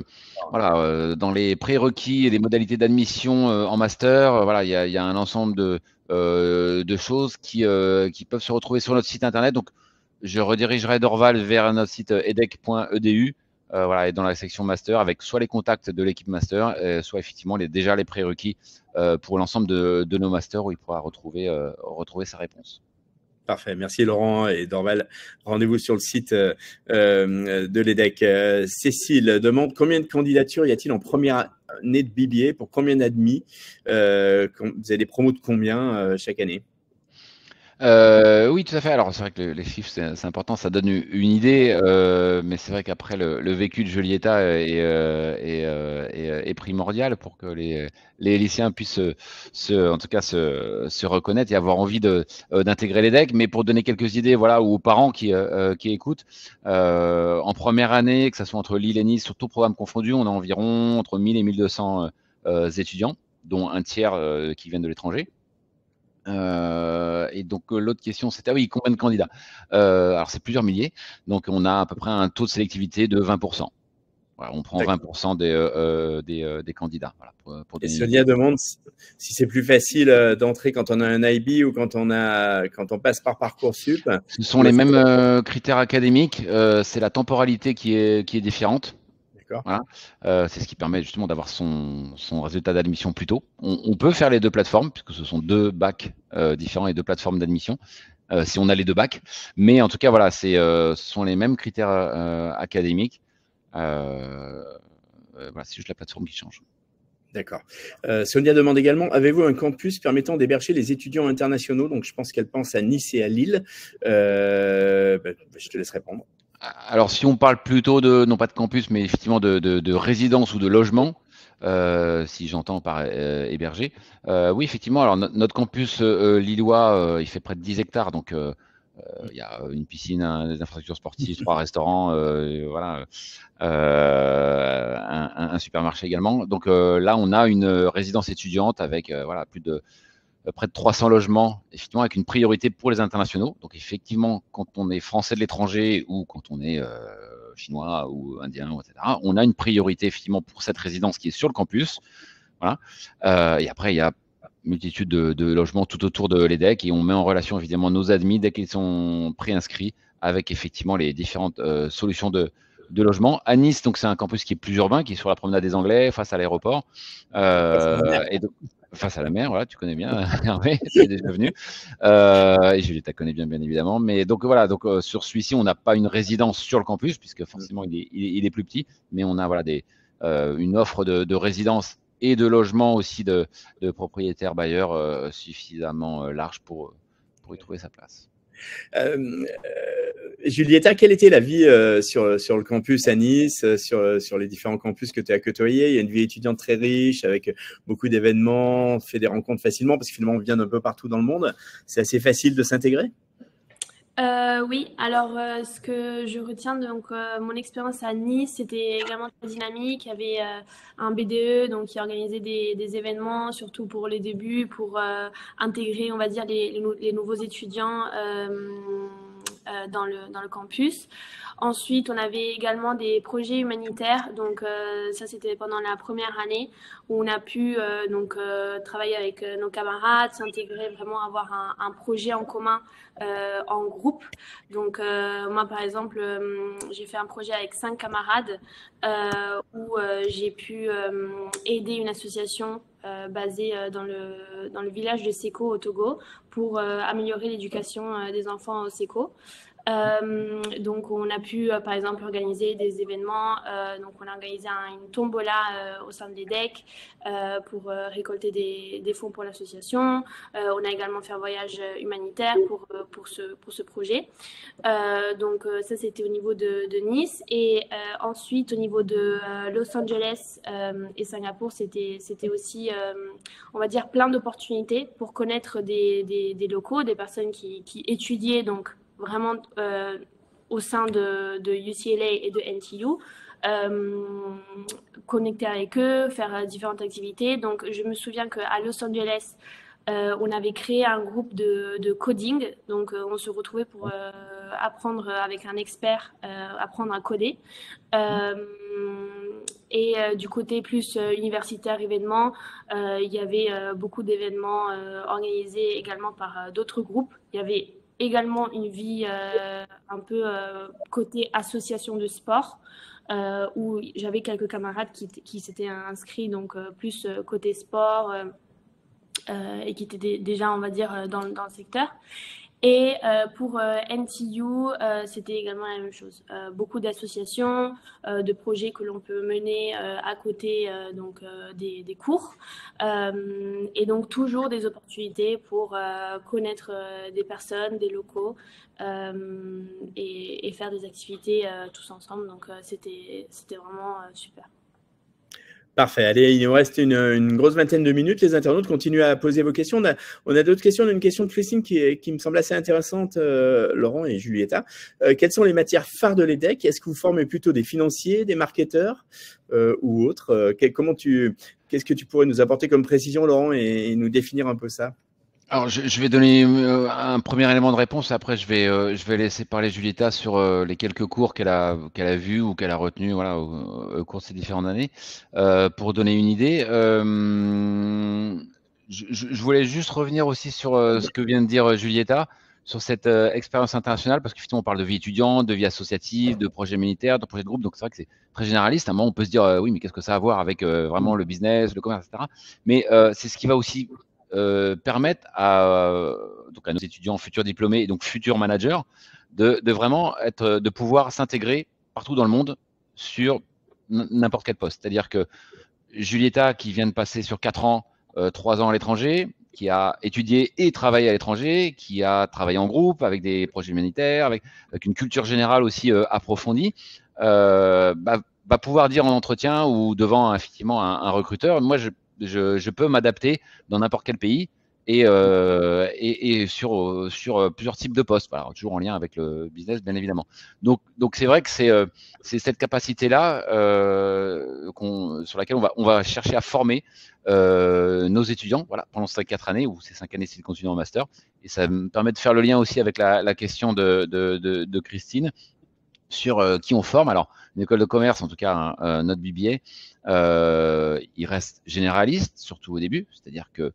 voilà, dans les prérequis et les modalités d'admission en master, voilà, il y a un ensemble de choses qui peuvent se retrouver sur notre site internet. Donc, je redirigerai Dorval vers notre site edec.edu. Voilà, et dans la section master, avec soit les contacts de l'équipe master, soit effectivement déjà les prérequis pour l'ensemble de nos masters où il pourra retrouver sa réponse. Parfait, merci Laurent et Dorval. Rendez-vous sur le site de l'EDHEC. Cécile demande combien de candidatures y a-t-il en première année de BBA pour combien d'admis? Vous avez des promos de combien chaque année? Oui, tout à fait. Alors, c'est vrai que les chiffres, c'est important, ça donne une idée, mais c'est vrai qu'après, le vécu de Julieta est primordial pour que les lycéens puissent en tout cas, se reconnaître et avoir envie d'intégrer l'EDHEC. Mais pour donner quelques idées, voilà, ou aux parents qui écoutent, en première année, que ce soit entre Lille et Nice, sur tout programme confondu, on a environ entre 1000 et 1200 étudiants, dont un tiers qui viennent de l'étranger. Et donc l'autre question c'était oui, combien de candidats? Alors c'est plusieurs milliers, donc on a à peu près un taux de sélectivité de 20%. Voilà, on prend 20% des candidats. Voilà, et Sonia demande si c'est plus facile d'entrer quand on a un IB ou quand on passe par Parcoursup. Ce sont les mêmes critères académiques, c'est la temporalité qui est différente. Voilà. C'est ce qui permet justement d'avoir son résultat d'admission plus tôt. On peut faire les deux plateformes, puisque ce sont deux bacs différents et deux plateformes d'admission, si on a les deux bacs. Mais en tout cas, voilà, ce sont les mêmes critères académiques. Voilà, c'est juste la plateforme qui change. D'accord. Sonia demande également, avez-vous un campus permettant d'héberger les étudiants internationaux? Donc, je pense qu'elle pense à Nice et à Lille. Je te laisse répondre. Alors, si on parle plutôt de, non pas de campus, mais effectivement de résidence ou de logement, si j'entends par héberger, oui, effectivement. Alors, notre campus lillois, il fait près de 10 hectares, donc il y a une piscine, des infrastructures sportives, 3 restaurants, voilà, un supermarché également. Donc là, on a une résidence étudiante avec voilà, près de 300 logements, effectivement, avec une priorité pour les internationaux. Donc, effectivement, quand on est français de l'étranger ou quand on est chinois ou indien, etc., on a une priorité, effectivement, pour cette résidence qui est sur le campus. Voilà. Et après, il y a multitude de logements tout autour de l'EDEC et on met en relation, évidemment, nos admis dès qu'ils sont préinscrits avec, effectivement, les différentes solutions de logement. À Nice, donc c'est un campus qui est plus urbain, qui est sur la promenade des Anglais, face à l'aéroport. Et donc, face à la mer, voilà, tu connais bien, Hervé, tu es déjà venu. Et Juliette, tu connais bien, bien évidemment. Mais donc voilà, donc sur celui-ci, on n'a pas une résidence sur le campus, puisque forcément, il est plus petit, mais on a voilà, une offre de résidence et de logement aussi de propriétaires bailleurs suffisamment large pour y trouver sa place. Julieta, quelle était la vie sur le campus à Nice, sur les différents campus que tu as côtoyés? Il y a une vie étudiante très riche, avec beaucoup d'événements, on fait des rencontres facilement, parce que finalement, on vient d'un peu partout dans le monde. C'est assez facile de s'intégrer? Oui, alors ce que je retiens, donc mon expérience à Nice, c'était également très dynamique. Il y avait un BDE donc, qui organisait des événements, surtout pour les débuts, pour intégrer, on va dire, les nouveaux étudiants dans le campus. Ensuite, on avait également des projets humanitaires. Donc, ça, c'était pendant la première année où on a pu travailler avec nos camarades, s'intégrer, vraiment avoir un projet en commun en groupe. Donc, moi, par exemple, j'ai fait un projet avec 5 camarades où j'ai pu aider une association basée dans le village de Séko au Togo pour améliorer l'éducation des enfants au Séko. Donc on a pu par exemple organiser des événements, donc on a organisé une tombola au sein de l'EDEC pour récolter des fonds pour l'association. On a également fait un voyage humanitaire pour ce projet. Donc ça c'était au niveau de Nice, et ensuite au niveau de Los Angeles et Singapour, c'était aussi on va dire plein d'opportunités pour connaître des locaux, des personnes qui étudiaient donc vraiment au sein de UCLA et de NTU, connecter avec eux, faire différentes activités. Donc, je me souviens qu'à Los Angeles, on avait créé un groupe de coding. Donc, on se retrouvait pour apprendre avec un expert, apprendre à coder. Et du côté plus universitaire, événements, il y avait beaucoup d'événements organisés également par d'autres groupes. Il y avait également une vie un peu côté association de sport, où j'avais quelques camarades qui s'étaient inscrits, donc plus côté sport et qui étaient déjà, on va dire, dans le secteur. Et pour NTU, c'était également la même chose. Beaucoup d'associations, de projets que l'on peut mener à côté des cours. Et donc toujours des opportunités pour connaître des personnes, des locaux et faire des activités tous ensemble. Donc c'était vraiment super. Parfait. Allez, il nous reste une grosse vingtaine de minutes. Les internautes continuent à poser vos questions. On a d'autres questions. On a une question de Christine qui me semble assez intéressante, Laurent et Julieta. Quelles sont les matières phares de l'EDEC? Est-ce que vous formez plutôt des financiers, des marketeurs ou autres? Qu'est-ce que tu pourrais nous apporter comme précision, Laurent, et nous définir un peu ça? Alors, je vais donner un premier élément de réponse. Après, je vais laisser parler Julieta sur les quelques cours qu'elle a vus ou qu'elle a retenus, voilà, au cours de ces différentes années. Pour donner une idée, je voulais juste revenir aussi sur ce que vient de dire Julieta, sur cette expérience internationale, parce qu'effectivement, on parle de vie étudiante, de vie associative, de projets militaires, de projets de groupe. Donc, c'est vrai que c'est très généraliste. À un moment, on peut se dire, oui, mais qu'est-ce que ça a à voir avec vraiment le business, le commerce, etc. Mais c'est ce qui va aussi permettre à nos étudiants futurs diplômés et donc futurs managers de vraiment de pouvoir s'intégrer partout dans le monde sur n'importe quel poste. C'est-à-dire que Julieta qui vient de passer sur 4 ans, 3 ans à l'étranger, qui a étudié et travaillé à l'étranger, qui a travaillé en groupe avec des projets humanitaires, avec une culture générale aussi approfondie, va pouvoir dire en entretien ou devant effectivement un recruteur, moi je peux m'adapter dans n'importe quel pays et sur plusieurs types de postes, voilà, toujours en lien avec le business bien évidemment. Donc c'est vrai que c'est cette capacité-là sur laquelle on va chercher à former nos étudiants, voilà, pendant ces 4 années ou ces 5 années s'ils continuent en master. Et ça me permet de faire le lien aussi avec la question de Christine sur qui on forme. Alors, une école de commerce, en tout cas notre BBA, il reste généraliste, surtout au début, c'est-à-dire que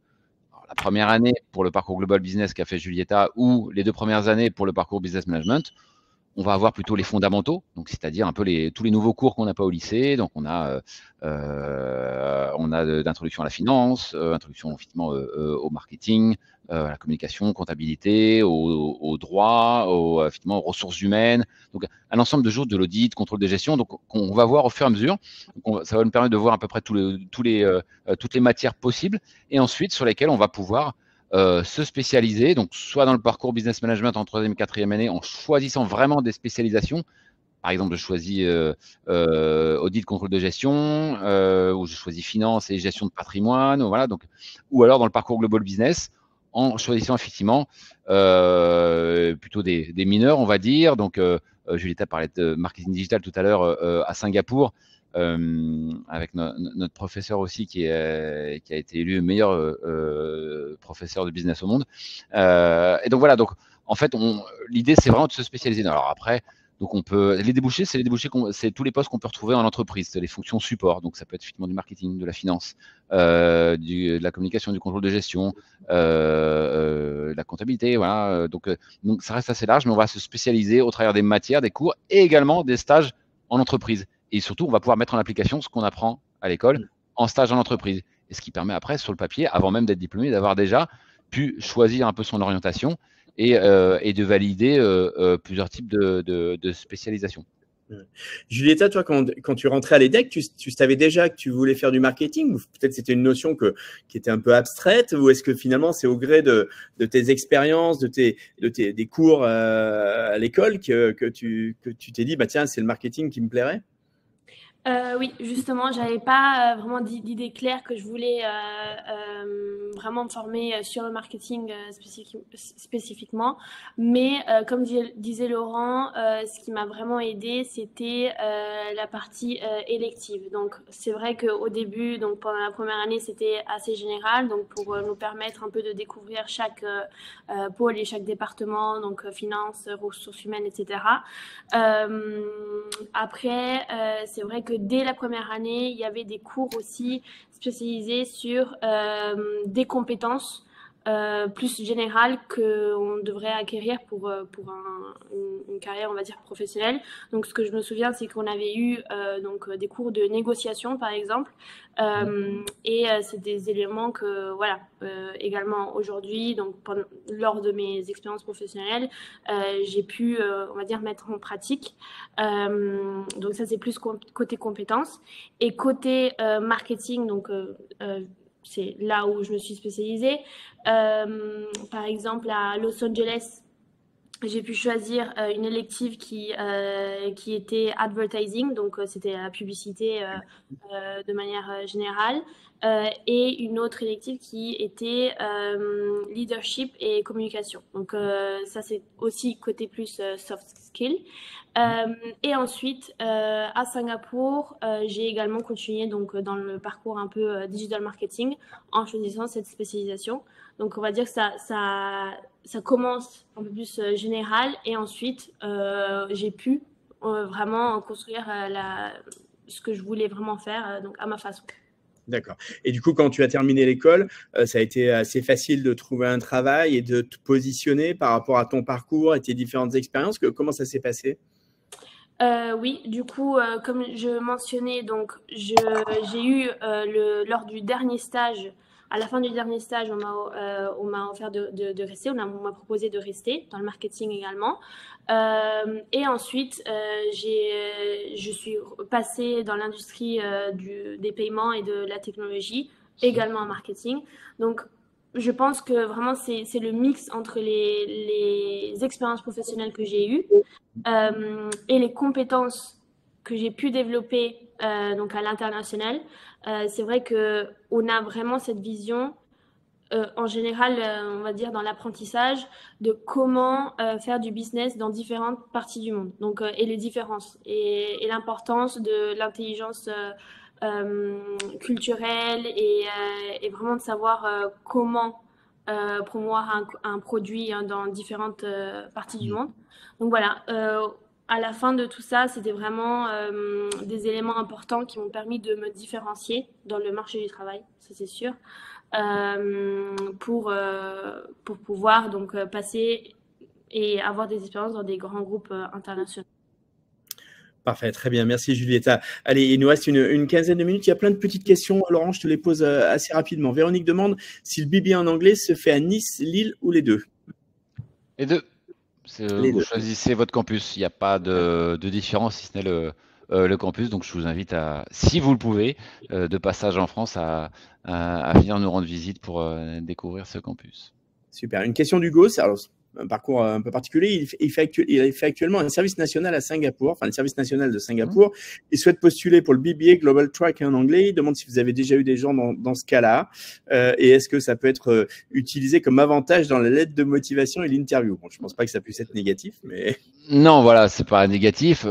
la première année pour le parcours Global Business qu'a fait Julieta ou les 2 premières années pour le parcours Business Management, on va avoir plutôt les fondamentaux, donc c'est-à-dire un peu tous les nouveaux cours qu'on n'a pas au lycée. Donc on a d'introduction à la finance, introduction effectivement au marketing, à la communication, comptabilité, au droit, effectivement aux ressources humaines. Donc un ensemble de choses de l'audit, contrôle de gestion. Donc on va voir au fur et à mesure. Donc, ça va nous permettre de voir à peu près toutes les matières possibles et ensuite sur lesquelles on va pouvoir se spécialiser, donc soit dans le parcours business management en 3e et 4e année, en choisissant vraiment des spécialisations. Par exemple, je choisis audit, contrôle de gestion, ou je choisis finance et gestion de patrimoine, voilà. Donc, ou alors dans le parcours global business, en choisissant effectivement plutôt des mineurs, on va dire. Donc, Julieta parlait de marketing digital tout à l'heure à Singapour. Avec notre professeur aussi qui a été élu meilleur professeur de business au monde. Et donc voilà, donc en fait, l'idée c'est vraiment de se spécialiser. Alors après, donc les débouchés, c'est tous les postes qu'on peut retrouver en entreprise, c'est les fonctions support. Donc ça peut être effectivement du marketing, de la finance, de la communication, du contrôle de gestion, de la comptabilité, voilà. Donc ça reste assez large, mais on va se spécialiser au travers des matières, des cours et également des stages en entreprise. Et surtout, on va pouvoir mettre en application ce qu'on apprend à l'école en stage en entreprise. Et ce qui permet après, sur le papier, avant même d'être diplômé, d'avoir déjà pu choisir un peu son orientation et de valider plusieurs types de spécialisation. Julieta, toi, quand tu rentrais à l'EDEC, tu savais déjà que tu voulais faire du marketing, ou peut-être c'était une notion qui était un peu abstraite, ou est-ce que finalement c'est au gré de tes expériences, des cours à l'école que tu t'es dit, bah tiens, c'est le marketing qui me plairait? Oui, justement, j'avais pas vraiment d'idée claire que je voulais vraiment me former sur le marketing spécifiquement. Mais comme disait Laurent, ce qui m'a vraiment aidé, c'était la partie élective. Donc, c'est vrai qu'au début, donc pendant la première année, c'était assez général, donc pour nous permettre un peu de découvrir chaque pôle et chaque département, donc finance, ressources humaines, etc. Après, c'est vrai que dès la première année, il y avait des cours aussi spécialisés sur des compétences plus générales qu'on devrait acquérir pour une carrière, on va dire, professionnelle. Donc, ce que je me souviens, c'est qu'on avait eu donc, des cours de négociation, par exemple. Et c'est des éléments que, voilà, également aujourd'hui, donc lors de mes expériences professionnelles, j'ai pu, on va dire, mettre en pratique. Donc ça, c'est plus côté compétences. Et côté marketing, donc c'est là où je me suis spécialisée. Par exemple, à Los Angeles, j'ai pu choisir une élective qui était advertising, donc c'était la publicité de manière générale, et une autre élective qui était leadership et communication. Donc ça, c'est aussi côté plus soft skill. Et ensuite, à Singapour, j'ai également continué donc, dans le parcours un peu digital marketing en choisissant cette spécialisation. Donc, on va dire que ça commence un peu plus général et ensuite, j'ai pu vraiment construire ce que je voulais vraiment faire donc à ma façon. D'accord. Et du coup, quand tu as terminé l'école, ça a été assez facile de trouver un travail et de te positionner par rapport à ton parcours et tes différentes expériences. Comment ça s'est passé ? Oui, du coup, comme je mentionnais, donc j'ai eu lors du dernier stage À la fin du dernier stage, on m'a offert de rester, on m'a proposé de rester dans le marketing également. Et ensuite, je suis passée dans l'industrie des paiements et de la technologie, également en marketing. Donc, je pense que vraiment, c'est le mix entre les expériences professionnelles que j'ai eues et les compétences que j'ai pu développer donc à l'international. C'est vrai qu'on a vraiment cette vision, en général, on va dire dans l'apprentissage, de comment faire du business dans différentes parties du monde. Donc, et les différences et l'importance de l'intelligence culturelle et vraiment de savoir comment promouvoir un produit dans différentes parties du monde. Donc voilà, à la fin de tout ça, c'était vraiment des éléments importants qui m'ont permis de me différencier dans le marché du travail, ça c'est sûr, pour pouvoir donc passer et avoir des expériences dans des grands groupes internationaux. Parfait, très bien. Merci Julieta. Allez, il nous reste une quinzaine de minutes. Il y a plein de petites questions. Laurent, je te les pose assez rapidement. Véronique demande si le BBA en anglais se fait à Nice, Lille ou les deux? Les deux. Vous choisissez votre campus. Il n'y a pas de différence si ce n'est le campus. Donc, je vous invite à, si vous le pouvez, de passage en France, à venir nous rendre visite pour découvrir ce campus. Super. Une question d'Hugo. Alors, un parcours un peu particulier. Il fait actuellement un service national à Singapour, enfin le service national de Singapour. Il souhaite postuler pour le BBA Global Track en anglais. Il demande si vous avez déjà eu des gens dans ce cas-là et est-ce que ça peut être utilisé comme avantage dans la lettre de motivation et l'interview. Bon, je pense pas que ça puisse être négatif, mais… Non, voilà, c'est pas négatif.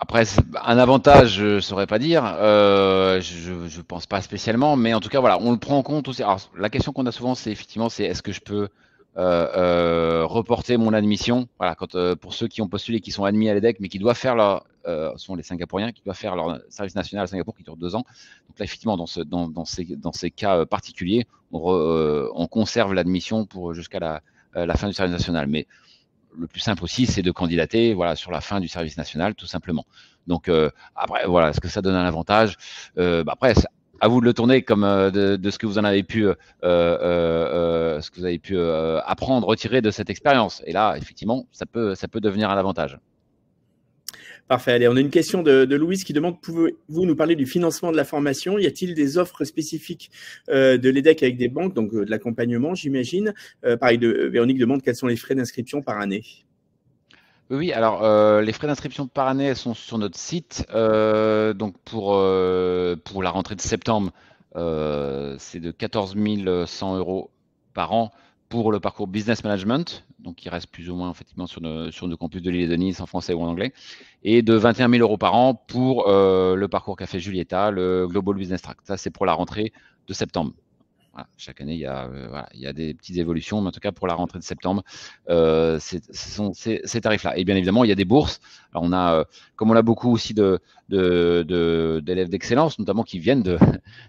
Après, un avantage, je ne saurais pas dire. Je pense pas spécialement, mais en tout cas, voilà, on le prend en compte aussi. Alors, la question qu'on a souvent, c'est effectivement, est-ce que je peux reporter mon admission. Voilà, pour ceux qui ont postulé, qui sont admis à l'EDEC, mais qui doivent faire sont les Singapouriens, qui doivent faire leur service national à Singapour, qui dure 2 ans. Donc là, effectivement, dans ces cas particuliers, on conserve l'admission jusqu'à la fin du service national. Mais le plus simple aussi, c'est de candidater, voilà, sur la fin du service national, tout simplement. Donc après, voilà, est-ce que ça donne un avantage? Après, à vous de le tourner comme de ce que vous en avez pu, apprendre, retirer de cette expérience. Et là, effectivement, ça peut devenir un avantage. Parfait. Allez, on a une question de Louise qui demande, pouvez-vous nous parler du financement de la formation? Y a-t-il des offres spécifiques de l'EDEC avec des banques, donc de l'accompagnement, j'imagine? Pareil, Véronique demande quels sont les frais d'inscription par année. Oui, alors les frais d'inscription par année, elles sont sur notre site. Donc pour la rentrée de septembre, c'est de 14 100 € par an pour le parcours Business Management, donc qui reste plus ou moins effectivement sur nos campus de l'île et de Nice en français ou en anglais, et de 21 000 € par an pour le parcours qu'a fait Julieta, le Global Business Track. Ça, c'est pour la rentrée de septembre. Voilà, chaque année, il y a des petites évolutions, mais en tout cas, pour la rentrée de septembre, ce sont ces tarifs-là. Et bien évidemment, il y a des bourses. Alors, comme on a beaucoup aussi d'élèves d'excellence, notamment qui viennent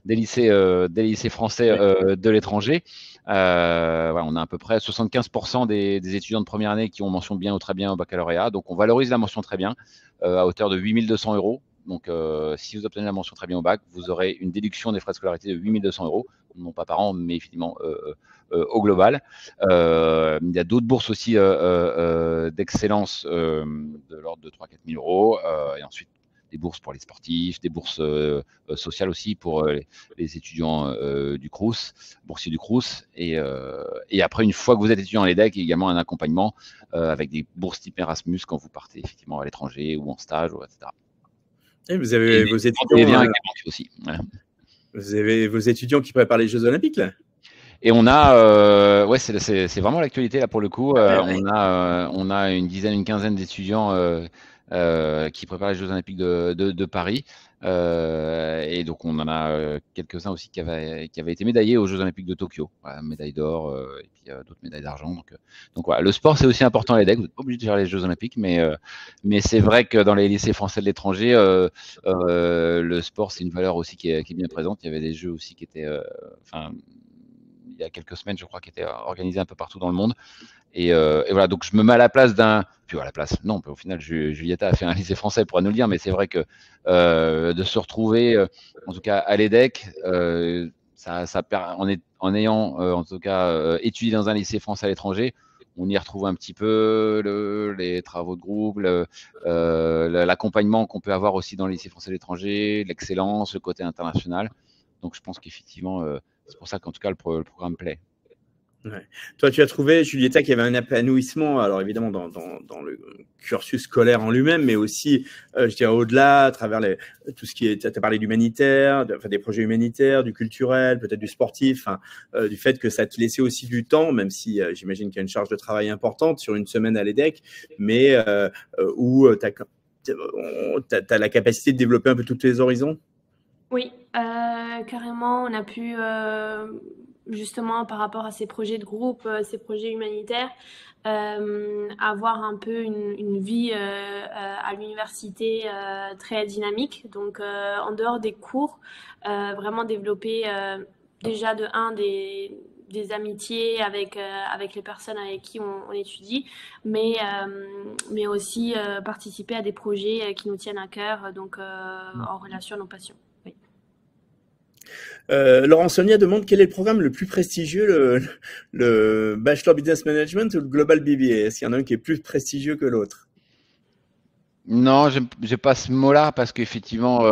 des lycées français de l'étranger, voilà, on a à peu près 75% des étudiants de première année qui ont mention bien ou très bien au baccalauréat. Donc, on valorise la mention très bien à hauteur de 8 200 €. Donc, si vous obtenez la mention très bien au bac, vous aurez une déduction des frais de scolarité de 8 200 €, non pas par an, mais effectivement au global. Il y a d'autres bourses aussi d'excellence de l'ordre de 3 000 à 4 000 €. Et ensuite, des bourses pour les sportifs, des bourses sociales aussi pour les étudiants du Crous, boursiers du Crous. Et après, une fois que vous êtes étudiant à l'EDEC, il y a également un accompagnement avec des bourses type Erasmus quand vous partez effectivement à l'étranger ou en stage, etc. Et vous avez vos étudiants aussi. Voilà. Vous avez vos étudiants qui préparent les Jeux Olympiques là. Et on a, ouais, c'est vraiment l'actualité là pour le coup. On a une quinzaine d'étudiants qui préparent les Jeux Olympiques de Paris. Et donc on en a quelques-uns aussi qui avaient été médaillés aux Jeux Olympiques de Tokyo, voilà, médaille d'or et puis d'autres médailles d'argent. Donc voilà, le sport c'est aussi important à l'EDEC. Vous n'êtes pas obligé de faire les Jeux Olympiques, mais c'est vrai que dans les lycées français de l'étranger, le sport c'est une valeur aussi qui est bien présente. Il y avait des jeux aussi qui étaient, il y a quelques semaines, je crois, qui étaient organisés un peu partout dans le monde. Et voilà, donc je me mets à la place non, au final, Julieta a fait un lycée français, elle pourra nous le dire, mais c'est vrai que de se retrouver, en tout cas à l'EDEC, en ayant en tout cas étudié dans un lycée français à l'étranger, on y retrouve un petit peu les travaux de groupe, l'accompagnement qu'on peut avoir aussi dans le lycée français à l'étranger, l'excellence, le côté international. Donc je pense qu'effectivement, c'est pour ça qu'en tout cas le programme plaît. Ouais. Toi, tu as trouvé, Julieta, qu'il y avait un épanouissement, alors évidemment dans le cursus scolaire en lui-même, mais aussi, je dirais, au-delà, à travers tout ce qui est, tu as parlé d'humanitaire, des projets humanitaires, du culturel, peut-être du sportif, du fait que ça te laissait aussi du temps, même si j'imagine qu'il y a une charge de travail importante sur une semaine à l'EDEC, mais où tu as la capacité de développer un peu tous tes horizons. Oui, carrément, on a pu justement par rapport à ces projets de groupe, ces projets humanitaires, avoir un peu une vie à l'université très dynamique. Donc en dehors des cours, vraiment développer déjà des amitiés avec les personnes avec qui on étudie, mais aussi participer à des projets qui nous tiennent à cœur, donc en relation à nos passions. Oui. Laurent Sonia demande quel est le programme le plus prestigieux, le Bachelor Business Management ou le Global BBA? Est-ce qu'il y en a un qui est plus prestigieux que l'autre? Non, j'ai pas ce mot-là parce qu'effectivement,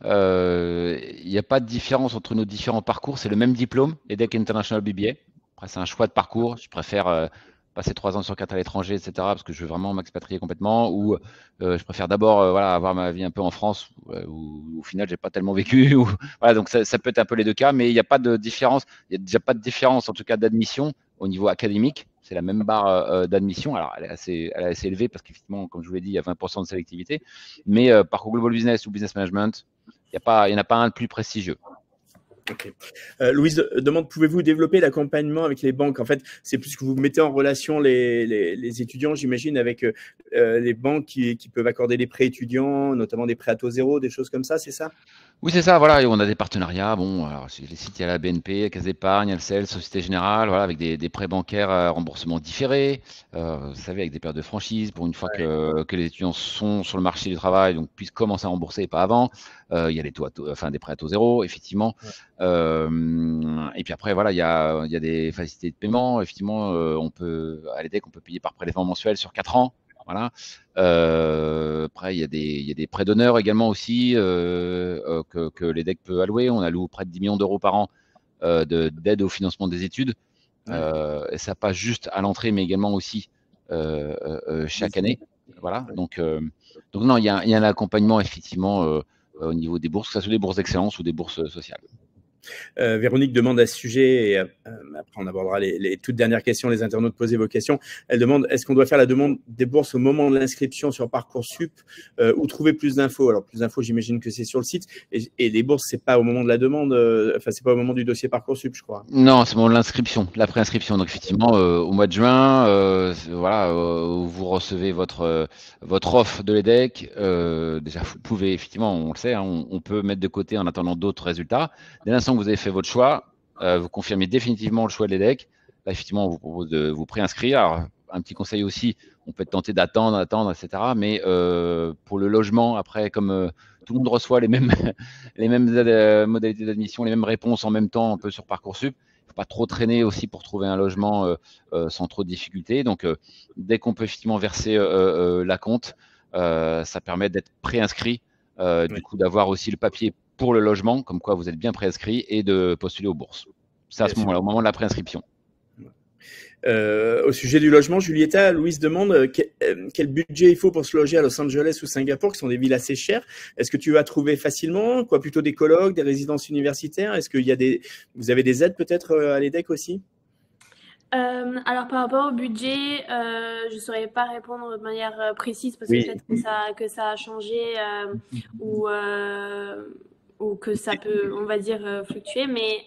il n'y a pas de différence entre nos différents parcours. C'est le même diplôme, EDEC International BBA. Après, c'est un choix de parcours. Je préfère passer 3 ans sur 4 à l'étranger, etc., parce que je veux vraiment m'expatrier complètement. Ou je préfère d'abord voilà, avoir ma vie un peu en France, où au final, j'ai pas tellement vécu. Voilà, donc ça peut être un peu les deux cas, mais il n'y a pas de différence. Il n'y a déjà pas de différence, en tout cas, d'admission au niveau académique. C'est la même barre d'admission. Alors, elle est assez élevée parce qu'effectivement, comme je vous l'ai dit, il y a 20% de sélectivité. Mais parcours Global Business ou Business Management, il n'y en a pas un de plus prestigieux. Okay. Louise demande, pouvez-vous développer l'accompagnement avec les banques? En fait, c'est plus que vous mettez en relation les étudiants, j'imagine, avec les banques qui peuvent accorder des prêts étudiants, notamment des prêts à taux zéro, des choses comme ça, c'est ça? Oui, c'est ça, voilà, et on a des partenariats. Bon, alors, les sites, il y a la BNP, la Caisse d'Épargne, LCL, Société Générale, voilà, avec des prêts bancaires à remboursement différé, vous savez, avec des périodes de franchise, pour une fois que les étudiants sont sur le marché du travail, donc puissent commencer à rembourser et pas avant. Il y a des prêts à taux zéro, effectivement. Et puis après, voilà, il y a des facilités de paiement. Effectivement, à l'EDEC, on peut payer par prélèvement mensuel sur 4 ans. Voilà. Après, il y a des prêts d'honneur également aussi que l'EDEC peut allouer. On alloue près de 10 millions d'euros par an d'aide au financement des études. Et ça passe juste à l'entrée, mais également aussi chaque année. Voilà. Donc non, il y a un accompagnement effectivement au niveau des bourses, que ce soit des bourses d'excellence ou des bourses sociales. Véronique demande à ce sujet, et après on abordera les toutes dernières questions, les internautes poser vos questions. Elle demande, est-ce qu'on doit faire la demande des bourses au moment de l'inscription sur Parcoursup ou trouver plus d'infos? Alors plus d'infos, j'imagine que c'est sur le site, et les bourses, c'est pas au moment de la demande, c'est pas au moment du dossier Parcoursup, je crois. Non, c'est au moment de l'inscription, la préinscription. Donc effectivement, au mois de juin, voilà, vous recevez votre offre de l'EDEC. Déjà, vous pouvez, effectivement, on le sait, hein, on peut mettre de côté en attendant d'autres résultats. Dès l'instant que vous avez fait votre choix, vous confirmez définitivement le choix de l'EDEC. Là, effectivement, on vous propose de vous préinscrire. Alors, un petit conseil aussi, on peut être tenté d'attendre, etc. Mais pour le logement, après, comme tout le monde reçoit les mêmes modalités d'admission, les mêmes réponses en même temps, un peu sur Parcoursup, il ne faut pas trop traîner aussi pour trouver un logement sans trop de difficultés. Donc, dès qu'on peut effectivement verser l'acompte, ça permet d'être préinscrit, du coup d'avoir aussi le papier pour le logement, comme quoi vous êtes bien préinscrit, et de postuler aux bourses. C'est à ce moment-là, au moment de la préinscription. Au sujet du logement, Julieta, Louise demande quel budget il faut pour se loger à Los Angeles ou Singapour, qui sont des villes assez chères. Est-ce que tu vas trouver facilement, quoi, plutôt des colocs, des résidences universitaires? Est-ce qu'il y a vous avez des aides peut-être à l'EDEC aussi? Alors par rapport au budget, je ne saurais pas répondre de manière précise parce que peut-être que ça a changé ou que ça peut, on va dire, fluctuer. Mais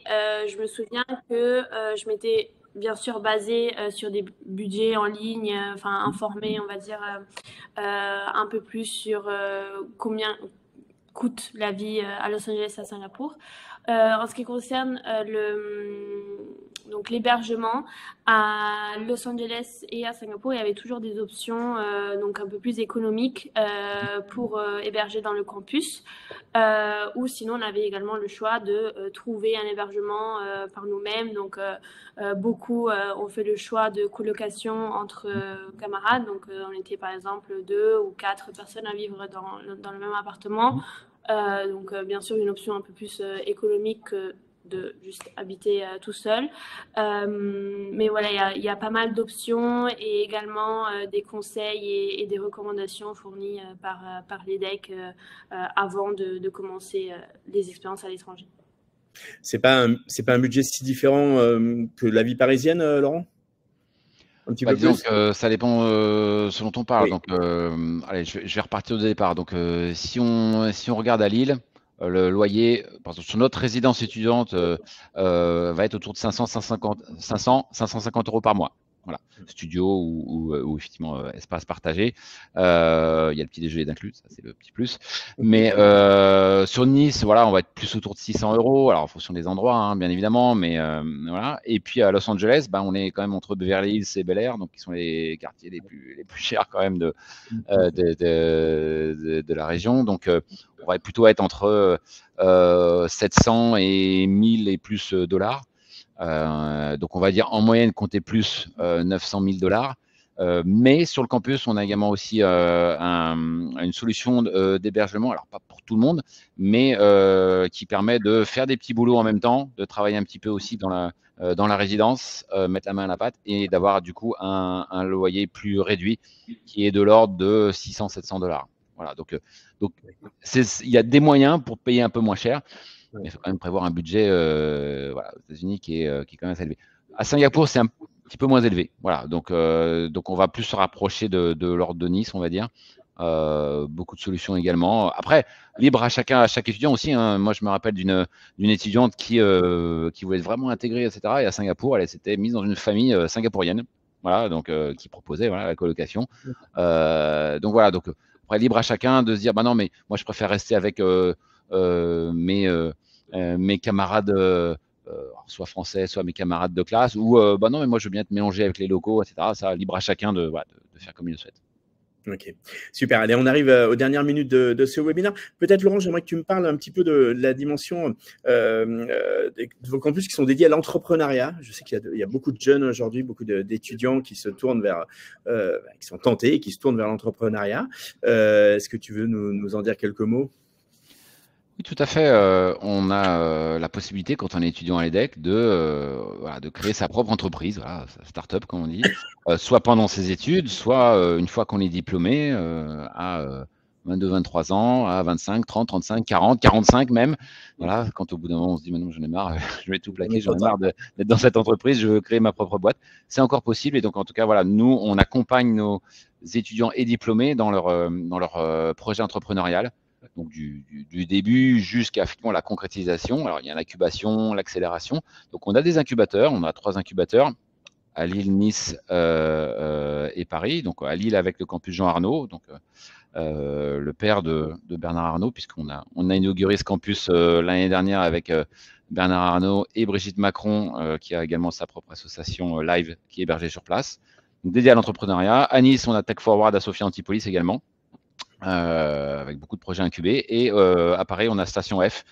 je me souviens que je m'étais bien sûr basée sur des budgets en ligne, enfin informés, on va dire, un peu plus sur combien coûte la vie à Los Angeles, à Singapour. En ce qui concerne donc l'hébergement. À Los Angeles et à Singapour, il y avait toujours des options donc un peu plus économiques pour héberger dans le campus. Ou sinon, on avait également le choix de trouver un hébergement par nous-mêmes. Donc, beaucoup ont fait le choix de colocation entre camarades. Donc, on était par exemple 2 ou 4 personnes à vivre dans le même appartement. Donc, bien sûr, une option un peu plus économique que de juste habiter tout seul. Mais voilà, il y a pas mal d'options et également des conseils et des recommandations fournies par l'EDEC avant de commencer les expériences à l'étranger. C'est pas un budget si différent que la vie parisienne, Laurent? Un petit peu Disons plus? que ça dépend ce dont on parle. Oui. Donc, allez, je vais repartir au départ. Donc, si on regarde à Lille, le loyer, par exemple, sur notre résidence étudiante, va être autour de 550 euros par mois. Voilà, studio ou effectivement espace partagé. Il y a le petit déjeuner d'inclus, ça c'est le petit plus. Mais sur Nice, voilà, on va être plus autour de 600 euros. Alors en fonction des endroits, hein, bien évidemment, mais voilà. Et puis à Los Angeles, on est quand même entre Beverly Hills et Bel Air, donc qui sont les quartiers les plus chers quand même de la région. Donc on va plutôt être entre 700 et 1000 et plus dollars. Donc on va dire en moyenne compter plus 900 000 dollars. Mais sur le campus, on a également aussi une solution d'hébergement, alors pas pour tout le monde, mais qui permet de faire des petits boulots en même temps, de travailler un petit peu aussi dans la résidence, mettre la main à la pâte et d'avoir du coup un loyer plus réduit qui est de l'ordre de 600-700 dollars. Voilà, donc il y a des moyens pour payer un peu moins cher. Mais il faut quand même prévoir un budget voilà, aux États-Unis qui est quand même assez élevé. À Singapour, c'est un petit peu moins élevé. Voilà, donc on va plus se rapprocher de l'ordre de Nice, on va dire. Beaucoup de solutions également. Après, libre à chaque étudiant aussi. Hein. Moi, je me rappelle d'une étudiante qui voulait être vraiment intégrée, etc. Et à Singapour, elle s'était mise dans une famille singapourienne. Voilà, donc qui proposait voilà, la colocation. Donc voilà, donc après, libre à chacun de se dire, bah non, mais moi, je préfère rester avec mes camarades, soit français, soit mes camarades de classe, ou bah non, mais moi je veux bien te mélanger avec les locaux, etc. Ça, libre à chacun de faire comme il le souhaite. Ok, super. Allez, on arrive aux dernières minutes de ce webinaire. Peut-être, Laurent, j'aimerais que tu me parles un petit peu de la dimension de vos campus qui sont dédiés à l'entrepreneuriat. Je sais qu'il y a beaucoup de jeunes aujourd'hui, beaucoup d'étudiants qui se tournent qui sont tentés et qui se tournent vers l'entrepreneuriat. Est-ce que tu veux nous en dire quelques mots? Oui, tout à fait. On a la possibilité, quand on est étudiant à l'EDEC, de créer sa propre entreprise, voilà, sa start-up, comme on dit, soit pendant ses études, soit une fois qu'on est diplômé, à 22, 23 ans, à 25, 30, 35, 40, 45 même. Voilà, quand au bout d'un moment, on se dit, maintenant j'en ai marre, je vais tout plaquer, j'en ai marre d'être dans cette entreprise, je veux créer ma propre boîte. C'est encore possible. Et donc, en tout cas, voilà, nous, on accompagne nos étudiants et diplômés dans leur projet entrepreneurial. Donc du début jusqu'à effectivement la concrétisation. Alors il y a l'incubation, l'accélération. Donc on a des incubateurs, on a 3 incubateurs à Lille, Nice et Paris. Donc à Lille avec le campus Jean Arnaud, donc le père de Bernard Arnault, puisqu'on a inauguré ce campus l'année dernière avec Bernard Arnault et Brigitte Macron, qui a également sa propre association Live qui est hébergée sur place. Donc, dédié à l'entrepreneuriat. À Nice, on a Tech Forward à Sophia Antipolis également. Avec beaucoup de projets incubés. Et à Paris, on a Station F,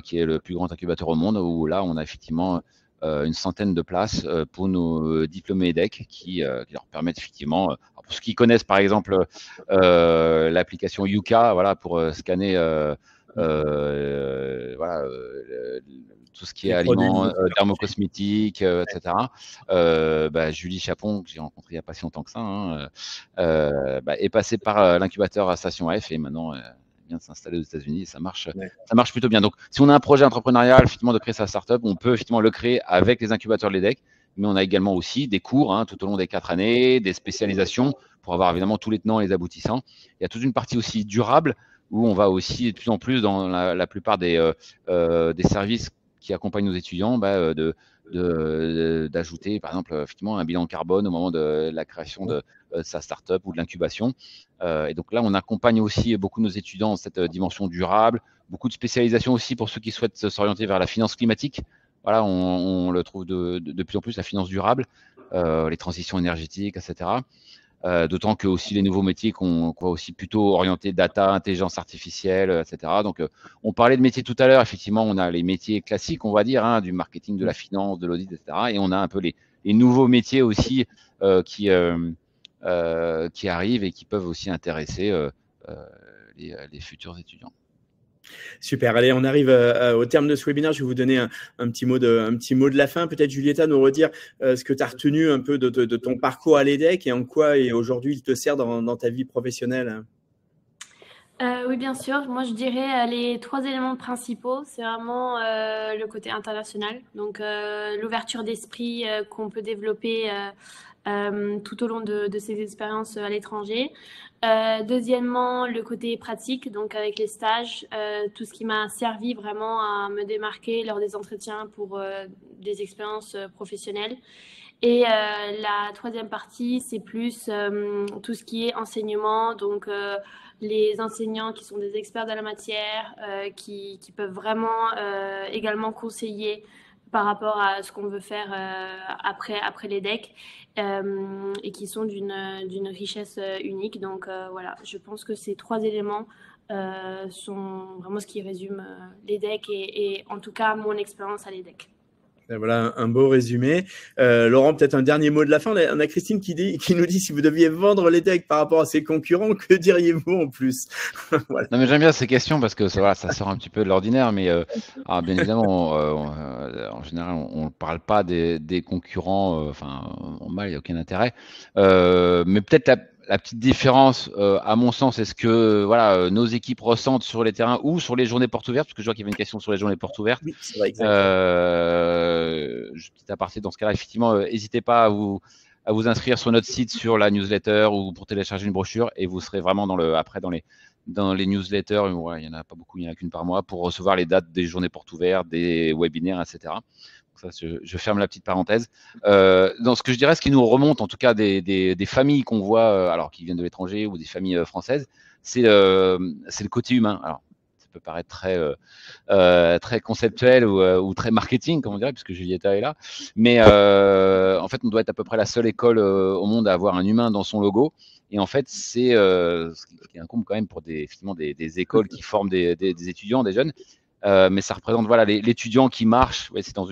qui est le plus grand incubateur au monde, où là, on a effectivement une centaine de places pour nos diplômés EDEC qui leur permettent effectivement, pour ceux qui connaissent par exemple l'application Yuka, voilà, pour scanner voilà, tout ce qui est aliments, thermocosmétiques, etc. Julie Chapon, que j'ai rencontré il n'y a pas si longtemps que ça, hein, est passée par l'incubateur à Station F et maintenant vient de s'installer aux États-Unis et ça marche plutôt bien. Donc, si on a un projet entrepreneurial, effectivement, de créer sa startup, on peut effectivement le créer avec les incubateurs de l'EDEC, mais on a également aussi des cours tout au long des 4 années, des spécialisations pour avoir évidemment tous les tenants et les aboutissants. Il y a toute une partie aussi durable où on va aussi de plus en plus dans la plupart des services qui accompagnent nos étudiants d'ajouter par exemple effectivement un bilan carbone au moment de la création de sa start-up ou de l'incubation. Et donc là, on accompagne aussi beaucoup nos étudiants dans cette dimension durable, beaucoup de spécialisation aussi pour ceux qui souhaitent s'orienter vers la finance climatique. voilà, on le trouve de plus en plus, la finance durable, les transitions énergétiques, etc. D'autant que aussi les nouveaux métiers qu'on va aussi plutôt orienter data, intelligence artificielle, etc. Donc, on parlait de métiers tout à l'heure. Effectivement, on a les métiers classiques, on va dire, hein, du marketing, de la finance, de l'audit, etc. Et on a un peu les nouveaux métiers aussi qui arrivent et qui peuvent aussi intéresser les futurs étudiants. Super. Allez, on arrive au terme de ce webinaire. Je vais vous donner un petit mot de la fin. Peut-être, Julieta, nous redire ce que tu as retenu un peu de ton parcours à l'EDEC et en quoi aujourd'hui il te sert dans ta vie professionnelle. Oui, bien sûr. Moi, je dirais les 3 éléments principaux. C'est vraiment le côté international. Donc, l'ouverture d'esprit qu'on peut développer tout au long de ces expériences à l'étranger. Deuxièmement, le côté pratique, donc avec les stages, tout ce qui m'a servi vraiment à me démarquer lors des entretiens pour des expériences professionnelles. Et la troisième partie, c'est plus tout ce qui est enseignement, donc les enseignants qui sont des experts de la matière, qui peuvent vraiment également conseiller par rapport à ce qu'on veut faire après l'EDEC et qui sont d'une richesse unique. Donc voilà, je pense que ces 3 éléments sont vraiment ce qui résume l'EDEC et en tout cas mon expérience à l'EDEC. Voilà un beau résumé. Laurent, peut-être un dernier mot de la fin. On a Christine qui nous dit si vous deviez vendre l'EDEC par rapport à ses concurrents, que diriez-vous en plus? Voilà. Non, mais j'aime bien ces questions parce que ça sort un petit peu de l'ordinaire, mais bien évidemment, en général, on ne parle pas des concurrents, mal, il n'y a aucun intérêt. Mais peut-être la petite différence, à mon sens, est-ce que nos équipes ressentent sur les terrains ou sur les journées portes ouvertes, parce que je vois qu'il y avait une question sur les journées portes ouvertes. Oui, c'est vrai, Petit aparté, dans ce cas-là, effectivement, n'hésitez pas à vous inscrire sur notre site, sur la newsletter ou pour télécharger une brochure, et vous serez vraiment dans les newsletters, il n'y en a pas beaucoup, il n'y en a qu'une par mois, pour recevoir les dates des journées portes ouvertes, des webinaires, etc. Ça, je ferme la petite parenthèse. Dans ce que je dirais, ce qui nous remonte, en tout cas des familles qu'on voit, alors qui viennent de l'étranger ou des familles françaises, c'est le côté humain. Alors, ça peut paraître très conceptuel ou très marketing, comme on dirait, puisque Julieta est là. Mais en fait, on doit être à peu près la seule école au monde à avoir un humain dans son logo. Et en fait, c'est ce qui incombe quand même pour effectivement des écoles qui forment des étudiants, des jeunes. Mais ça représente l'étudiant qui marche. Ouais, c'est dans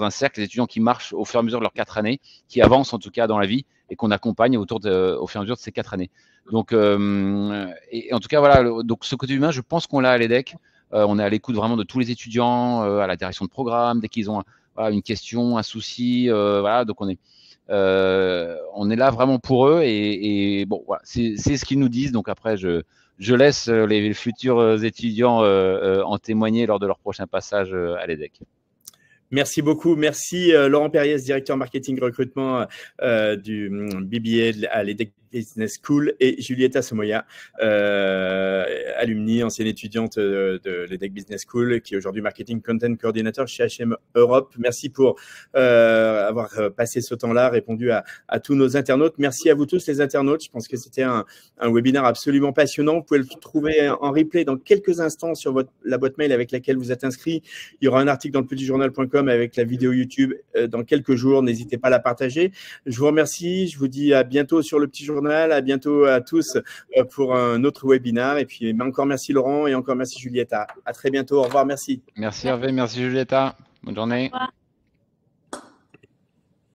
un cercle, les étudiants qui marchent au fur et à mesure de leurs 4 années, qui avancent en tout cas dans la vie et qu'on accompagne au fur et à mesure de ces 4 années. Donc, et en tout cas, donc ce côté humain, je pense qu'on l'a à l'EDEC. On est à l'écoute vraiment de tous les étudiants, à la direction de programme, dès qu'ils ont une question, un souci. Donc on est là vraiment pour eux. Et bon, voilà, c'est ce qu'ils nous disent. Donc après, je laisse les futurs étudiants en témoigner lors de leur prochain passage à l'EDEC. Merci beaucoup. Merci Laurent Perriès, directeur marketing recrutement du BBA à l'EDEC Business School, et Julieta Somoya, alumni, ancienne étudiante de l'EDEC Business School, qui est aujourd'hui marketing content coordinator chez H&M Europe. Merci pour avoir passé ce temps-là, répondu à tous nos internautes. Merci à vous tous les internautes. Je pense que c'était un webinaire absolument passionnant. Vous pouvez le trouver en replay dans quelques instants sur la boîte mail avec laquelle vous êtes inscrit. Il y aura un article dans le petitjournal.com avec la vidéo YouTube dans quelques jours. N'hésitez pas à la partager. Je vous remercie. Je vous dis à bientôt sur le Petit Journal. À bientôt à tous pour un autre webinaire. Et puis encore merci Laurent et encore merci Julieta. À très bientôt. Au revoir. Merci. Merci Hervé. Merci Julieta. Bonne journée. Au revoir.